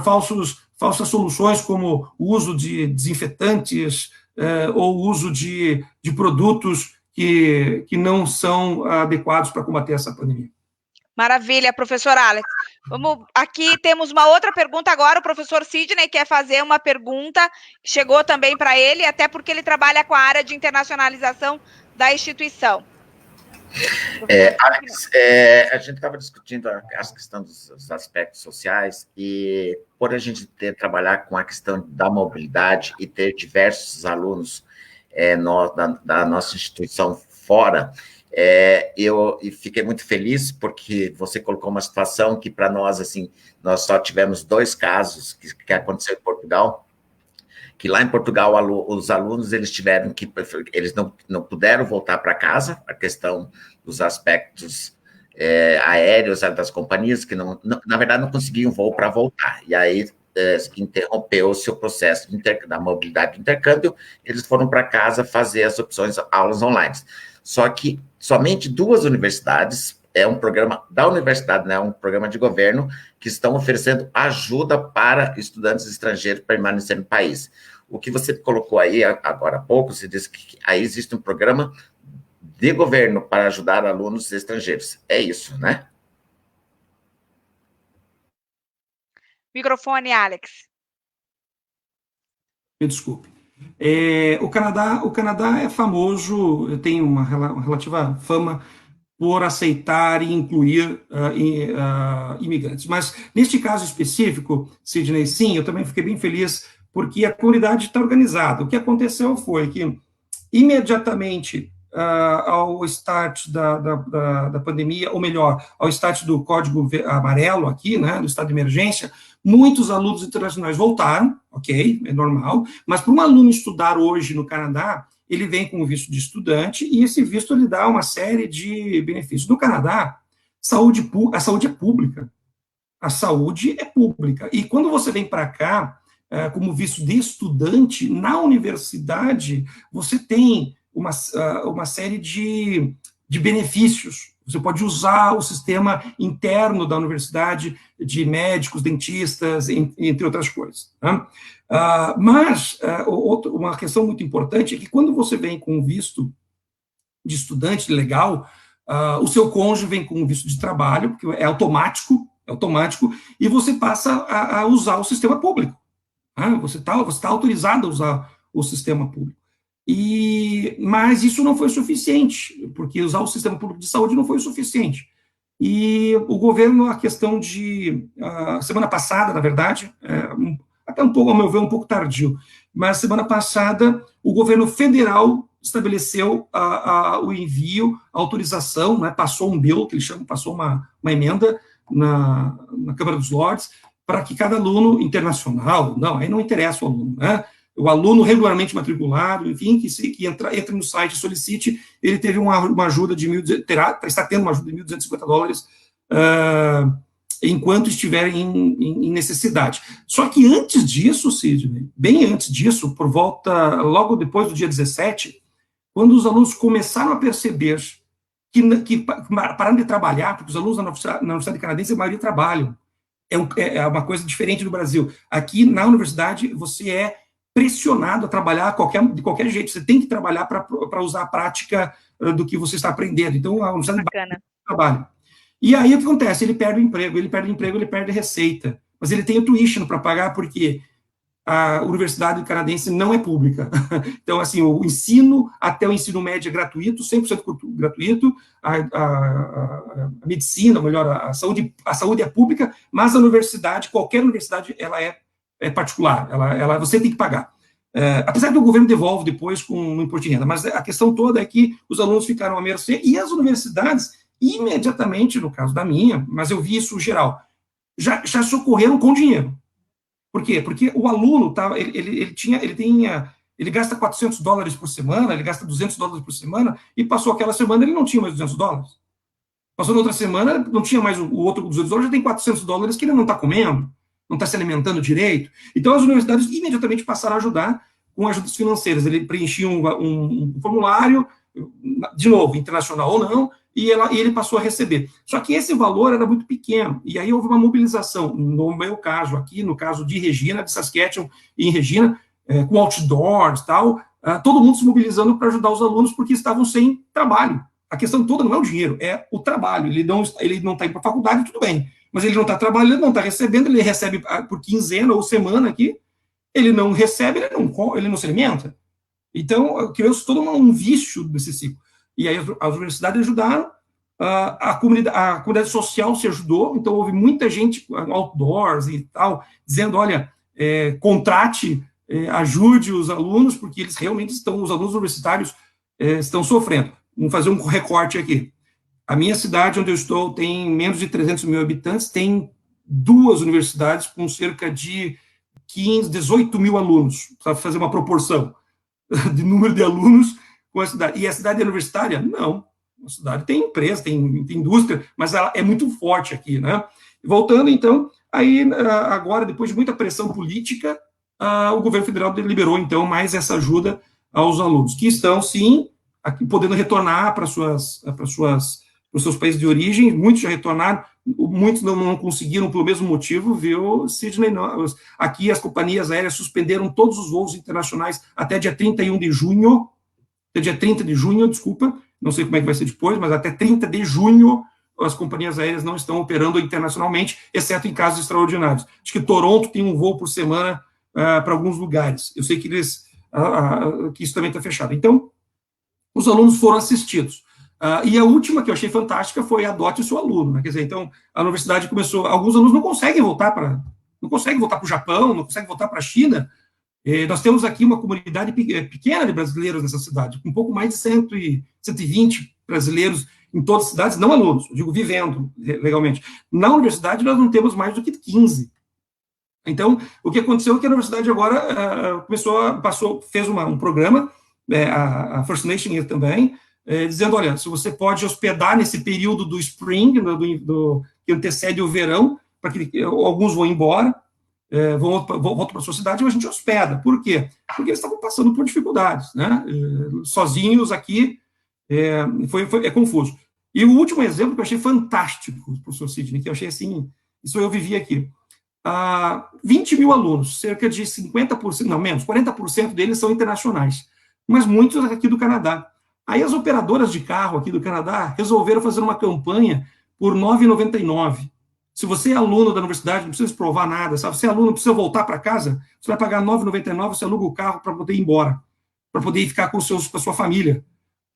falsas soluções como o uso de desinfetantes ou o uso de produtos que não são adequados para combater essa pandemia. Maravilha, professor Alex. Aqui temos uma outra pergunta agora, o professor Sidney quer fazer uma pergunta, chegou também para ele, até porque ele trabalha com a área de internacionalização da instituição. Alex, a gente estava discutindo a questão dos aspectos sociais e por a gente trabalhar com a questão da mobilidade e ter diversos alunos da nossa instituição fora, eu fiquei muito feliz porque você colocou uma situação que para nós, assim, nós só tivemos 2 casos que aconteceu em Portugal, que lá em Portugal os alunos eles não puderam voltar para casa, a questão dos aspectos aéreos das companhias, que na verdade não conseguiam voo para voltar, e aí interrompeu-se o processo da mobilidade de intercâmbio, eles foram para casa fazer as opções aulas online. Só que somente 2 universidades, é um programa da universidade, né, um programa de governo, que estão oferecendo ajuda para estudantes estrangeiros permanecerem no país. O que você colocou aí agora há pouco, você disse que aí existe um programa de governo para ajudar alunos estrangeiros. É isso, né? Microfone, Alex. Me desculpe. O Canadá é famoso, tem uma relativa fama por aceitar e incluir imigrantes. Mas, neste caso específico, Sidney, sim, eu também fiquei bem feliz, porque a comunidade está organizada. O que aconteceu foi que, imediatamente ao start da pandemia, ou melhor, ao start do código amarelo aqui, né, do estado de emergência, muitos alunos internacionais voltaram, ok, é normal, mas para um aluno estudar hoje no Canadá, ele vem com o visto de estudante, e esse visto lhe dá uma série de benefícios. No Canadá, a saúde é pública. A saúde é pública. E quando você vem para cá, como visto de estudante, na universidade, você tem uma série de benefícios. Você pode usar o sistema interno da universidade, de médicos, dentistas, entre outras coisas. Né? Mas uma questão muito importante é que quando você vem com um visto de estudante legal, o seu cônjuge vem com um visto de trabalho, porque é automático, e você passa a usar o sistema público. Né? Você tá autorizado a usar o sistema público. Mas isso não foi suficiente, porque usar o sistema público de saúde não foi o suficiente. E o governo, a questão de... semana passada, na verdade, até um pouco, ao meu ver, um pouco tardio, mas semana passada o governo federal estabeleceu o envio, a autorização, né, passou um bill, que eles chamam, passou uma emenda na Câmara dos Lordes, para que cada aluno internacional, aí não interessa o aluno, né, o aluno regularmente matriculado, enfim, que entre no site e solicite, ele teve uma ajuda de está tendo uma ajuda de $1.250 enquanto estiver em necessidade. Só que antes disso, Sidney, bem antes disso, por volta, logo depois do dia 17, quando os alunos começaram a perceber que pararam de trabalhar, porque os alunos na Universidade Canadense, a maioria trabalham, é uma coisa diferente do Brasil. Aqui, na universidade, você é pressionado a trabalhar de qualquer jeito, você tem que trabalhar para usar a prática do que você está aprendendo. Então, a universidade trabalha. E aí, o que acontece? Ele perde o emprego, ele perde a receita, mas ele tem o tuition para pagar, porque a universidade canadense não é pública. Então, assim, o ensino, até o ensino médio é gratuito, 100% gratuito, a medicina, ou melhor, a saúde é pública, mas a universidade, qualquer universidade, ela é particular, você tem que pagar. Apesar que o governo devolve depois com o imposto de renda, mas a questão toda é que os alunos ficaram à mercê, e as universidades, imediatamente, no caso da minha, mas eu vi isso geral, já socorreram com dinheiro. Por quê? Porque o aluno, ele gasta $400 por semana, ele gasta $200 por semana, e passou aquela semana, ele não tinha mais $200. Passou na outra semana, não tinha mais o outro $200, já tem $400 que ele não está comendo, não está se alimentando direito. Então, as universidades imediatamente passaram a ajudar com ajudas financeiras. Ele preenchia um formulário, de novo, internacional ou não, e ele passou a receber. Só que esse valor era muito pequeno, e aí houve uma mobilização, no meu caso aqui, no caso de Regina, de Saskatchewan e em Regina, com outdoors e tal, todo mundo se mobilizando para ajudar os alunos, porque estavam sem trabalho. A questão toda não é o dinheiro, é o trabalho. Ele não está indo para a faculdade, tudo bem, mas ele não está trabalhando, não está recebendo, ele recebe por quinzena ou semana aqui, ele não recebe, ele não se alimenta. Então, criou-se todo um vício desse ciclo. E aí as universidades ajudaram, a comunidade social se ajudou, então houve muita gente outdoors e tal, dizendo, olha, contrate, ajude os alunos, porque eles realmente os alunos universitários estão sofrendo. Vamos fazer um recorte aqui. A minha cidade, onde eu estou, tem menos de 300 mil habitantes, tem 2 universidades com cerca de 15, 18 mil alunos, para fazer uma proporção de número de alunos com a cidade. E a cidade é universitária? Não. A cidade tem empresa, tem indústria, mas ela é muito forte aqui, né? Voltando, então, aí agora, depois de muita pressão política, o governo federal liberou, então, mais essa ajuda aos alunos, que estão, sim, aqui, podendo retornar para os seus países de origem. Muitos já retornaram, muitos não conseguiram pelo mesmo motivo, viu, Sidney? Aqui as companhias aéreas suspenderam todos os voos internacionais até dia 31 de junho, até dia 30 de junho, desculpa, não sei como é que vai ser depois, mas até 30 de junho as companhias aéreas não estão operando internacionalmente, exceto em casos extraordinários. Acho que Toronto tem um voo por semana para alguns lugares. Eu sei que que isso também está fechado. Então, os alunos foram assistidos. E a última que eu achei fantástica foi adote o seu aluno, né? Quer dizer, então, a universidade começou, alguns alunos não conseguem voltar para o Japão, não conseguem voltar para a China. Nós temos aqui uma comunidade pequena de brasileiros nessa cidade, com um pouco mais de 120 brasileiros em todas as cidades, não alunos, eu digo vivendo legalmente. Na universidade, nós não temos mais do que 15. Então, o que aconteceu é que a universidade agora fez um programa, a First Nation também, dizendo, olha, se você pode hospedar nesse período do spring, que antecede o verão, para que alguns vão embora, voltam para a sua cidade, mas a gente hospeda. Por quê? Porque eles estavam passando por dificuldades, né? Sozinhos aqui, é confuso. E o último exemplo que eu achei fantástico, professor Sidney, que eu achei assim, isso eu vivi aqui. 20 mil alunos, cerca de 50%, não, menos, 40% deles são internacionais, mas muitos aqui do Canadá. Aí as operadoras de carro aqui do Canadá resolveram fazer uma campanha por R$ 9,99. Se você é aluno da universidade, não precisa provar nada, sabe? Se é aluno, precisa voltar para casa, você vai pagar R$ 9,99, você aluga o carro para poder ir embora, para poder ficar com a sua família,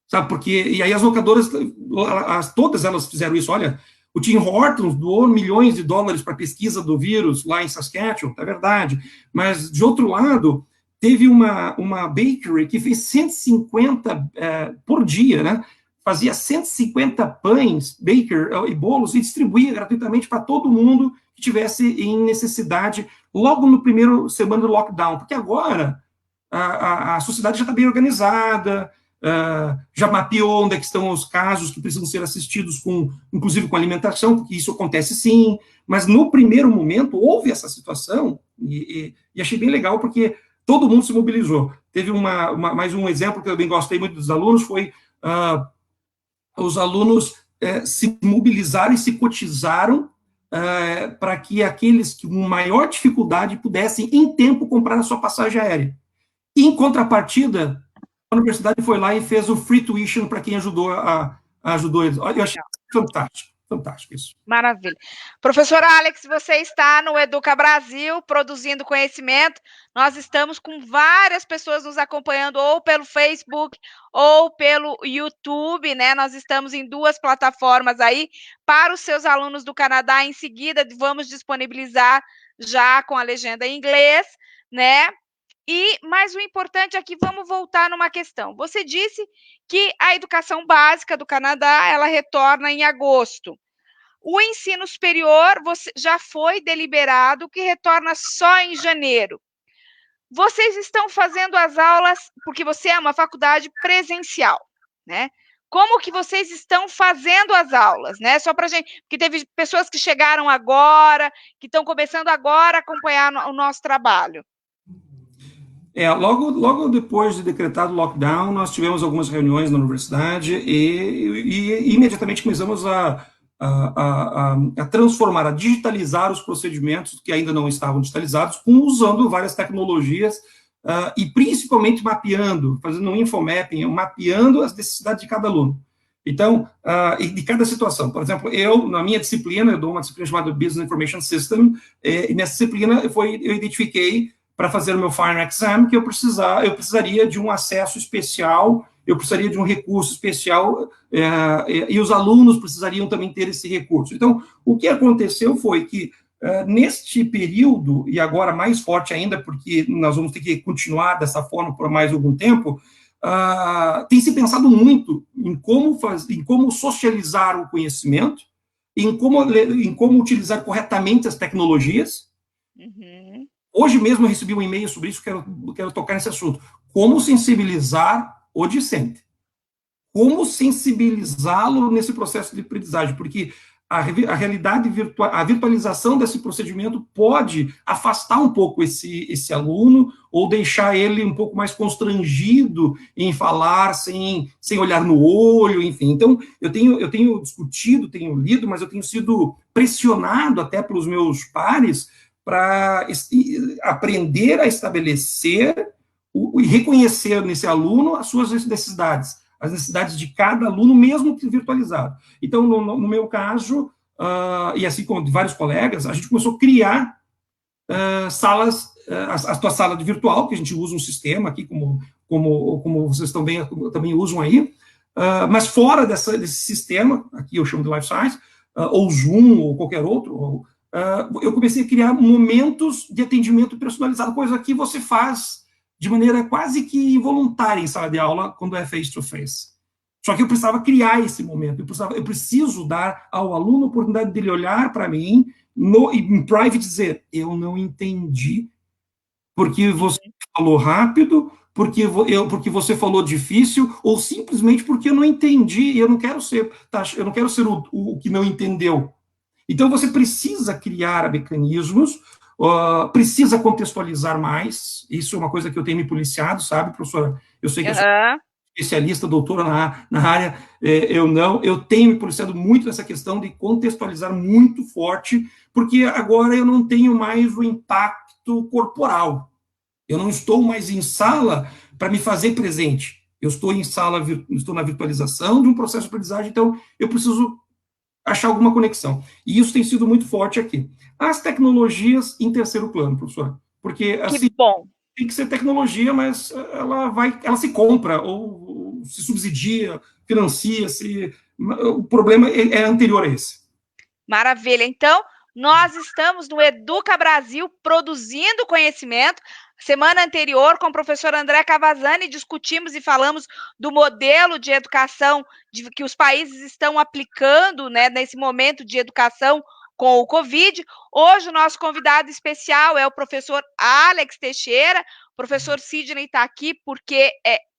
sabe? Porque, e aí as locadoras, todas elas fizeram isso. Olha, o Tim Hortons doou milhões de dólares para a pesquisa do vírus lá em Saskatchewan, é verdade, mas, de outro lado, teve uma bakery que fez 150 por dia, né? Fazia 150 pães, baker e bolos, e distribuía gratuitamente para todo mundo que tivesse em necessidade, logo no primeiro semana do lockdown, porque agora a sociedade já está bem organizada, já mapeou onde é que estão os casos que precisam ser assistidos, inclusive com alimentação, porque isso acontece sim, mas no primeiro momento houve essa situação, e achei bem legal, porque todo mundo se mobilizou. Teve mais um exemplo que eu também gostei muito dos alunos, foi os alunos se mobilizaram e se cotizaram para que aqueles com maior dificuldade pudessem, em tempo, comprar a sua passagem aérea. E, em contrapartida, a universidade foi lá e fez o free tuition para quem ajudou eles. Eu achei fantástico. Fantástico isso. Maravilha. Professor Alex, você está no Educa Brasil, produzindo conhecimento. Nós estamos com várias pessoas nos acompanhando, ou pelo Facebook, ou pelo YouTube, né? Nós estamos em 2 plataformas aí para os seus alunos do Canadá. Em seguida, vamos disponibilizar já com a legenda em inglês, né? Mas o importante aqui, vamos voltar numa questão. Você disse que a educação básica do Canadá, ela retorna em agosto. O ensino superior já foi deliberado que retorna só em janeiro. Vocês estão fazendo as aulas, porque você é uma faculdade presencial, né? Como que vocês estão fazendo as aulas, né? Só para gente, porque teve pessoas que chegaram agora, que estão começando agora a acompanhar o nosso trabalho. Logo depois de decretado o lockdown, nós tivemos algumas reuniões na universidade e imediatamente começamos a transformar, a digitalizar os procedimentos que ainda não estavam digitalizados, usando várias tecnologias e principalmente mapeando, fazendo um infomapping, mapeando as necessidades de cada aluno. Então, e de cada situação. Por exemplo, na minha disciplina, eu dou uma disciplina chamada Business Information System, e nessa disciplina eu identifiquei, para fazer o meu Final Exam, que eu precisaria de um acesso especial, eu precisaria de um recurso especial e os alunos precisariam também ter esse recurso. Então, o que aconteceu foi que, neste período, e agora mais forte ainda, porque nós vamos ter que continuar dessa forma por mais algum tempo, tem se pensado muito em como socializar o conhecimento, em como utilizar corretamente as tecnologias. Uhum. Hoje mesmo eu recebi um e-mail sobre isso, quero tocar nesse assunto. Como sensibilizar o discente? Como sensibilizá-lo nesse processo de aprendizagem? Porque a realidade virtual, a virtualização desse procedimento pode afastar um pouco esse aluno ou deixar ele um pouco mais constrangido em falar sem olhar no olho, enfim. Então, eu tenho discutido, tenho lido, mas eu tenho sido pressionado até pelos meus pares para aprender a estabelecer e reconhecer nesse aluno as suas necessidades, as necessidades de cada aluno, mesmo que virtualizado. Então, no meu caso, e assim como de vários colegas, a gente começou a criar salas, a tua sala de virtual, que a gente usa um sistema aqui, como vocês também usam aí, mas fora desse sistema, aqui eu chamo de Life Science, ou Zoom, ou qualquer outro, eu comecei a criar momentos de atendimento personalizado, coisa que você faz de maneira quase que involuntária em sala de aula, quando é face-to-face. Só que eu precisava criar esse momento, eu preciso dar ao aluno a oportunidade dele olhar para mim, em private, dizer, eu não entendi, porque você falou rápido, porque você falou difícil, ou simplesmente porque eu não entendi, e eu não quero ser o que não entendeu. Então, você precisa criar mecanismos, precisa contextualizar mais, isso é uma coisa que eu tenho me policiado, sabe, professora? Eu sei que eu sou especialista, doutora na área, eu tenho me policiado muito nessa questão de contextualizar muito forte, porque agora eu não tenho mais o impacto corporal, eu não estou mais em sala para me fazer presente, eu estou em sala, estou na virtualização de um processo de aprendizagem, então eu preciso achar alguma conexão. E isso tem sido muito forte aqui. As tecnologias em terceiro plano, professor. Porque, assim, tem que ser tecnologia, mas ela se compra, ou se subsidia, financia-se. O problema é anterior a esse. Maravilha. Então, nós estamos no Educa Brasil produzindo conhecimento. Semana anterior, com o professor André Cavazzani, discutimos e falamos do modelo de educação que os países estão aplicando, né, nesse momento de educação com o Covid. Hoje, o nosso convidado especial é o professor Alex Teixeira. O professor Sidney está aqui porque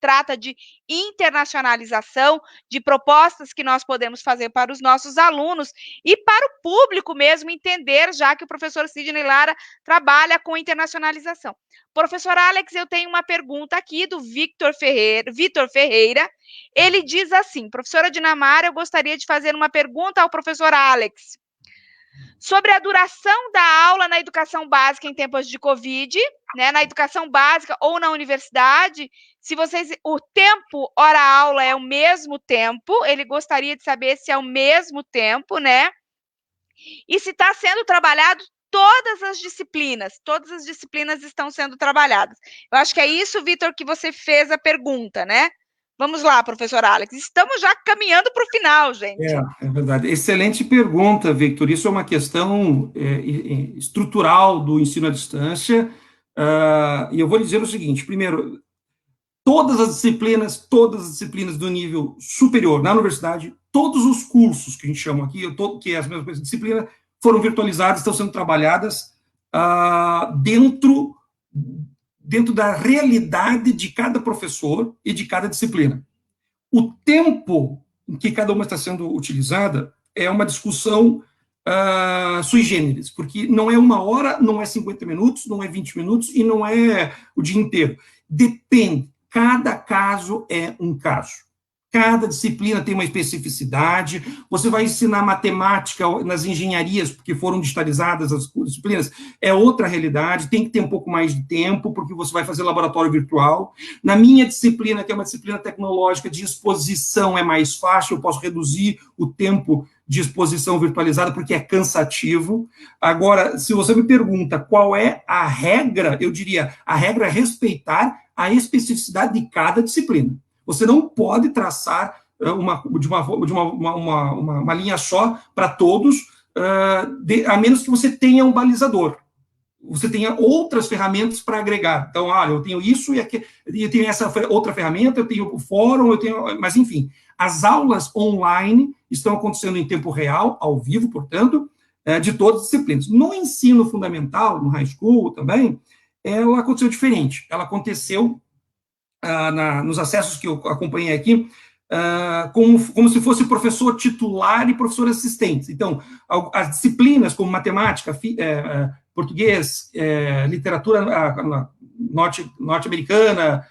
trata de internacionalização, de propostas que nós podemos fazer para os nossos alunos e para o público mesmo entender, já que o professor Sidney Lara trabalha com internacionalização. Professor Alex, eu tenho uma pergunta aqui do Vitor Ferreira. Ele diz assim: professora Dinamara, eu gostaria de fazer uma pergunta ao professor Alex sobre a duração da aula na educação básica em tempos de Covid, né, na educação básica ou na universidade, se o tempo hora-aula é o mesmo tempo, ele gostaria de saber se é o mesmo tempo, né, e se está sendo trabalhado todas as disciplinas estão sendo trabalhadas. Eu acho que é isso, Vitor, que você fez a pergunta, né? Vamos lá, professor Alex. Estamos já caminhando para o final, gente. É verdade. Excelente pergunta, Victor. Isso é uma questão estrutural do ensino à distância. E eu vou dizer o seguinte: primeiro, todas as disciplinas do nível superior na universidade, todos os cursos que a gente chama aqui, que é as mesmas disciplinas, foram virtualizadas, estão sendo trabalhadas dentro da realidade de cada professor e de cada disciplina. O tempo em que cada uma está sendo utilizada é uma discussão sui generis, porque não é 1 hora, não é 50 minutos, não é 20 minutos e não é o dia inteiro. Depende, cada caso é um caso. Cada disciplina tem uma especificidade. Você vai ensinar matemática nas engenharias, porque foram digitalizadas as disciplinas, é outra realidade, tem que ter um pouco mais de tempo, porque você vai fazer laboratório virtual. Na minha disciplina, que é uma disciplina tecnológica de exposição, é mais fácil, eu posso reduzir o tempo de exposição virtualizada, porque é cansativo. Agora, se você me pergunta qual é a regra, eu diria, a regra é respeitar a especificidade de cada disciplina. Você não pode traçar uma linha só para todos, a menos que você tenha um balizador. Você tenha outras ferramentas para agregar. Então, olha, eu tenho isso e aqui, eu tenho essa outra ferramenta, eu tenho o fórum, mas enfim, as aulas online estão acontecendo em tempo real, ao vivo, portanto, de todas as disciplinas. No ensino fundamental, no high school também, ela aconteceu diferente. Ela aconteceu nos acessos que eu acompanhei aqui, como se fosse professor titular e professor assistente. Então, as disciplinas como matemática, português, literatura norte-americana,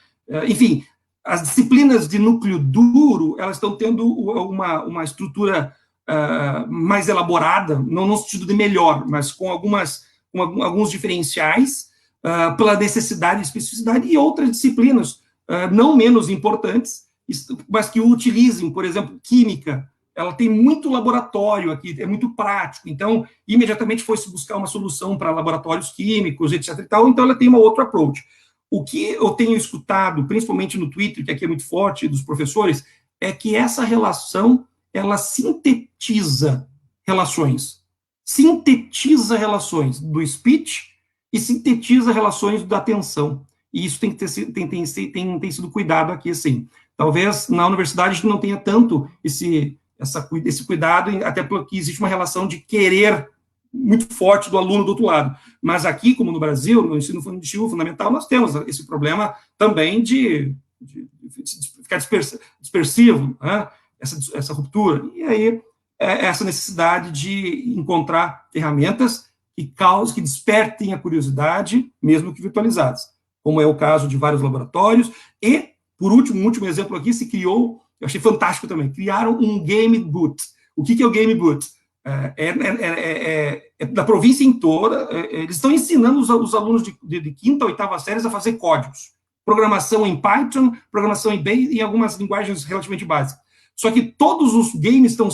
enfim, as disciplinas de núcleo duro, elas estão tendo uma estrutura mais elaborada, não no sentido de melhor, mas com alguns diferenciais, pela necessidade e especificidade, e outras disciplinas não menos importantes, mas que utilizem, por exemplo, química. Ela tem muito laboratório aqui, é muito prático, então, imediatamente foi-se buscar uma solução para laboratórios químicos, etc. e tal, então ela tem uma outra approach. O que eu tenho escutado, principalmente no Twitter, que aqui é muito forte, dos professores, é que essa relação, ela sintetiza relações do speech e sintetiza relações da atenção. E isso tem sido cuidado aqui, assim. Talvez na universidade a gente não tenha tanto esse cuidado, até porque existe uma relação de querer muito forte do aluno do outro lado. Mas aqui, como no Brasil, no ensino fundamental, nós temos esse problema também de ficar dispersivo, né? essa ruptura. E aí, essa necessidade de encontrar ferramentas que despertem a curiosidade, mesmo que virtualizadas, como é o caso de vários laboratórios. E, por último, um último exemplo aqui, se criou, eu achei fantástico também, criaram um Game Boot. O que é o Game Boot? É da província em toda, eles estão ensinando os alunos de quinta a oitava séries a fazer códigos. Programação em Python, programação em Base e algumas linguagens relativamente básicas. Só que todos os games são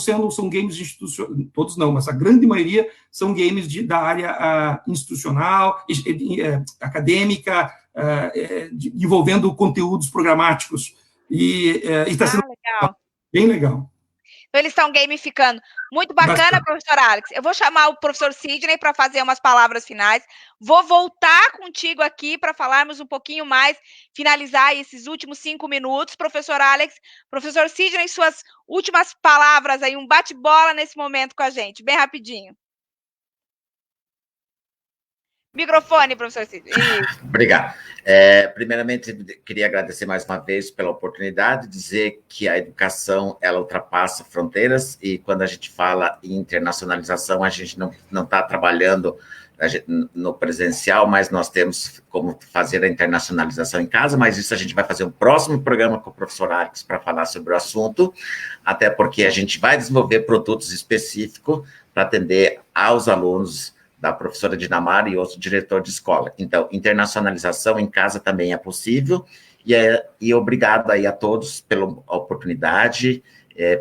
games institucionais, todos não, mas a grande maioria são games da área institucional, acadêmica, envolvendo conteúdos programáticos. E está sendo legal. Bem legal. Então, eles estão gamificando. Muito bacana, professor Alex. Eu vou chamar o professor Sidney para fazer umas palavras finais. Vou voltar contigo aqui para falarmos um pouquinho mais, finalizar esses últimos 5 minutos. Professor Alex, professor Sidney, suas últimas palavras aí, um bate-bola nesse momento com a gente, bem rapidinho. Microfone, professor Sidney. Obrigado. Primeiramente, queria agradecer mais uma vez pela oportunidade, dizer que a educação, ela ultrapassa fronteiras, e quando a gente fala em internacionalização, a gente não está trabalhando no presencial, mas nós temos como fazer a internacionalização em casa, mas isso a gente vai fazer um próximo programa com o professor Alex para falar sobre o assunto, até porque a gente vai desenvolver produtos específicos para atender aos alunos da professora Dinamara e outro diretor de escola. Então, internacionalização em casa também é possível, e obrigado aí a todos pela oportunidade,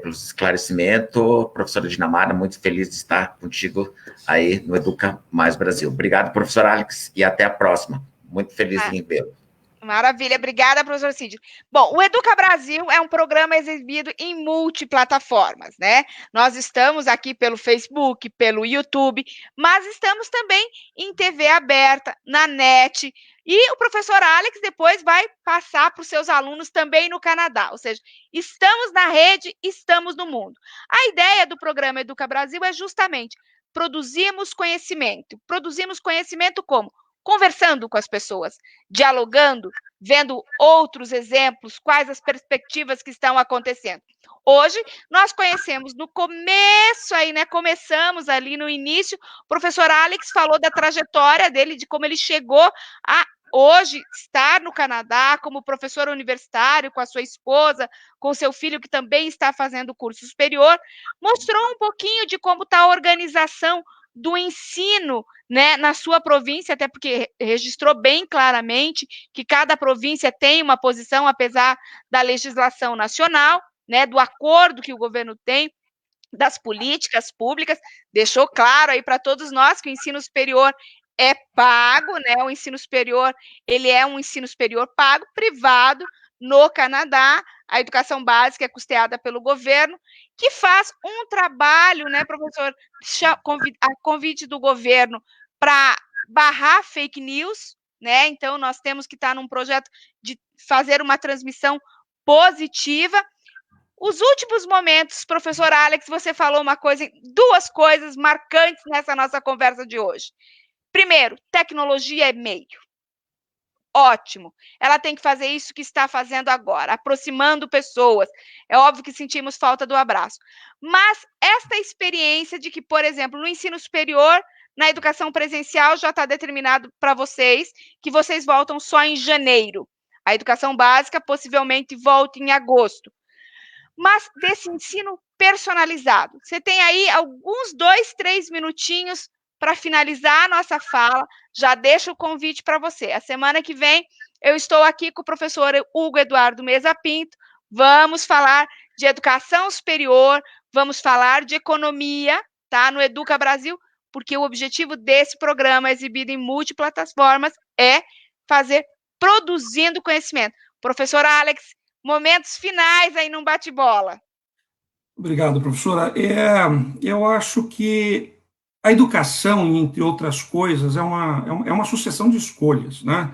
pelos esclarecimentos. Professora Dinamara, muito feliz de estar contigo aí no Educa Mais Brasil. Obrigado, professor Alex, e até a próxima. Muito feliz em vê-lo. Maravilha, obrigada, professor Cid. Bom, o Educa Brasil é um programa exibido em multiplataformas, né? Nós estamos aqui pelo Facebook, pelo YouTube, mas estamos também em TV aberta, na net, e o professor Alex depois vai passar para os seus alunos também no Canadá, ou seja, estamos na rede, estamos no mundo. A ideia do programa Educa Brasil é justamente produzirmos conhecimento como? Conversando com as pessoas, dialogando, vendo outros exemplos, quais as perspectivas que estão acontecendo. Hoje, nós conhecemos no começo aí, né? Começamos ali no início, o professor Alex falou da trajetória dele, de como ele chegou a hoje estar no Canadá como professor universitário, com a sua esposa, com seu filho que também está fazendo curso superior, mostrou um pouquinho de como está a organização do ensino, né, na sua província, até porque registrou bem claramente que cada província tem uma posição, apesar da legislação nacional, né, do acordo que o governo tem, das políticas públicas, deixou claro aí para todos nós que o ensino superior é pago, né, o ensino superior, ele é um ensino superior pago, privado, no Canadá. A educação básica é custeada pelo governo, que faz um trabalho, né, professor, a convite do governo para barrar fake news, né? Então, nós temos que estar num projeto de fazer uma transmissão positiva. Os últimos momentos, professor Alex, você falou duas coisas marcantes nessa nossa conversa de hoje. Primeiro, tecnologia é meio. Ótimo. Ela tem que fazer isso que está fazendo agora, aproximando pessoas. É óbvio que sentimos falta do abraço. Mas esta experiência de que, por exemplo, no ensino superior, na educação presencial, já está determinado para vocês que vocês voltam só em janeiro. A educação básica possivelmente volta em agosto. Mas desse ensino personalizado. Você tem aí alguns 2, 3 minutinhos para finalizar a nossa fala. Já deixo o convite para você. A semana que vem eu estou aqui com o professor Hugo Eduardo Meza Pinto. Vamos falar de educação superior, vamos falar de economia, tá? No Educa Brasil, porque o objetivo desse programa, exibido em multiplataformas, é fazer produzindo conhecimento. Professor Alex, momentos finais aí num bate-bola. Obrigado, professora. Eu acho que a educação, entre outras coisas, é uma sucessão de escolhas, né?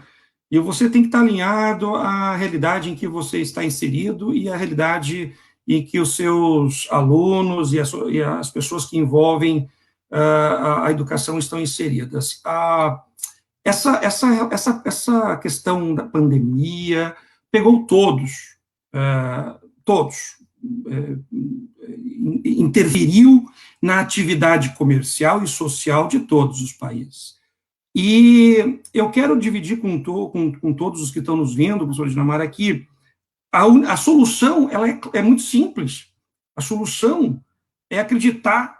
E você tem que estar alinhado à realidade em que você está inserido e à realidade em que os seus alunos e as pessoas que envolvem a educação estão inseridas. Essa questão da pandemia pegou todos, interferiu na atividade comercial e social de todos os países. E eu quero dividir com todos os que estão nos vendo, professor Dinamarra, que a solução ela é muito simples. A solução é acreditar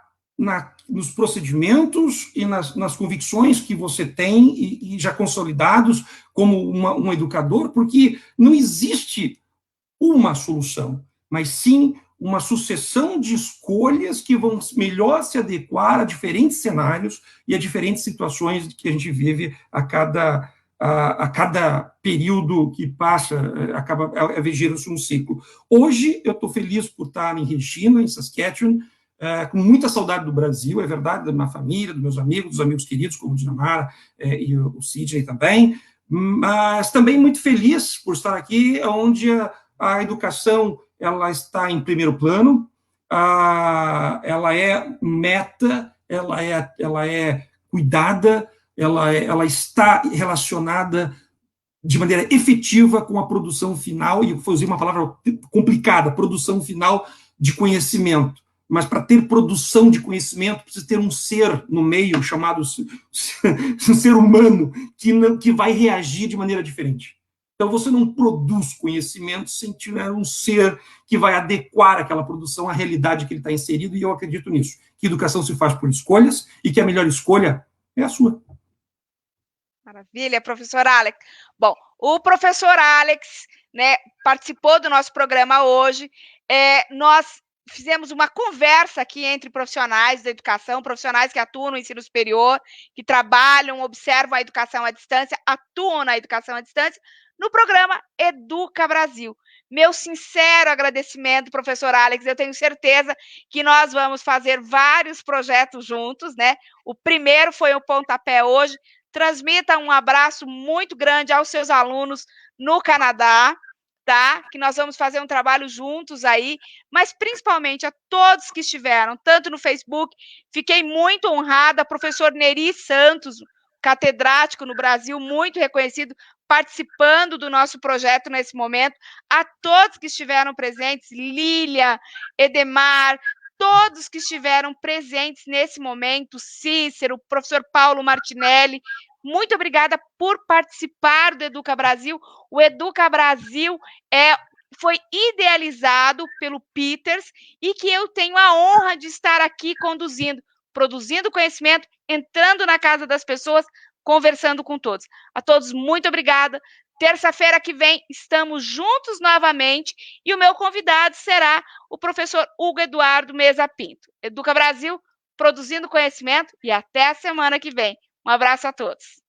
nos procedimentos e nas convicções que você tem e já consolidados como um educador, porque não existe uma solução, mas sim uma sucessão de escolhas que vão melhor se adequar a diferentes cenários e a diferentes situações que a gente vive a cada período que passa, acaba vigirando-se um ciclo. Hoje, eu estou feliz por estar em Regina, em Saskatchewan, com muita saudade do Brasil, é verdade, da minha família, dos meus amigos, dos amigos queridos, como o Dinamarra e o Sidney também, mas também muito feliz por estar aqui, onde a educação ela está em primeiro plano, ela é meta, ela é cuidada, ela está relacionada de maneira efetiva com a produção final, e eu vou usar uma palavra complicada, produção final de conhecimento. Mas para ter produção de conhecimento, precisa ter um ser no meio, chamado um ser humano, que vai reagir de maneira diferente. Então, você não produz conhecimento sem tiver um ser que vai adequar aquela produção à realidade que ele está inserido, e eu acredito nisso. Que educação se faz por escolhas, e que a melhor escolha é a sua. Maravilha, professor Alex. Bom, o professor Alex, né, participou do nosso programa hoje. Nós fizemos uma conversa aqui entre profissionais da educação, profissionais que atuam no ensino superior, que trabalham, observam a educação à distância, atuam na educação à distância, no programa Educa Brasil. Meu sincero agradecimento, professor Alex. Eu tenho certeza que nós vamos fazer vários projetos juntos, né? O primeiro foi o pontapé hoje. Transmita um abraço muito grande aos seus alunos no Canadá, tá? Que nós vamos fazer um trabalho juntos aí, mas principalmente a todos que estiveram, tanto no Facebook, fiquei muito honrada, professor Neri Santos, catedrático no Brasil, muito reconhecido, participando do nosso projeto nesse momento, a todos que estiveram presentes, Lília, Edemar, todos que estiveram presentes nesse momento, Cícero, professor Paulo Martinelli, muito obrigada por participar do Educa Brasil. O Educa Brasil foi idealizado pelo Peters e que eu tenho a honra de estar aqui conduzindo, produzindo conhecimento, entrando na casa das pessoas, conversando com todos. A todos, muito obrigada. Terça-feira que vem estamos juntos novamente e o meu convidado será o professor Hugo Eduardo Meza Pinto. Educa Brasil, produzindo conhecimento, e até a semana que vem. Um abraço a todos.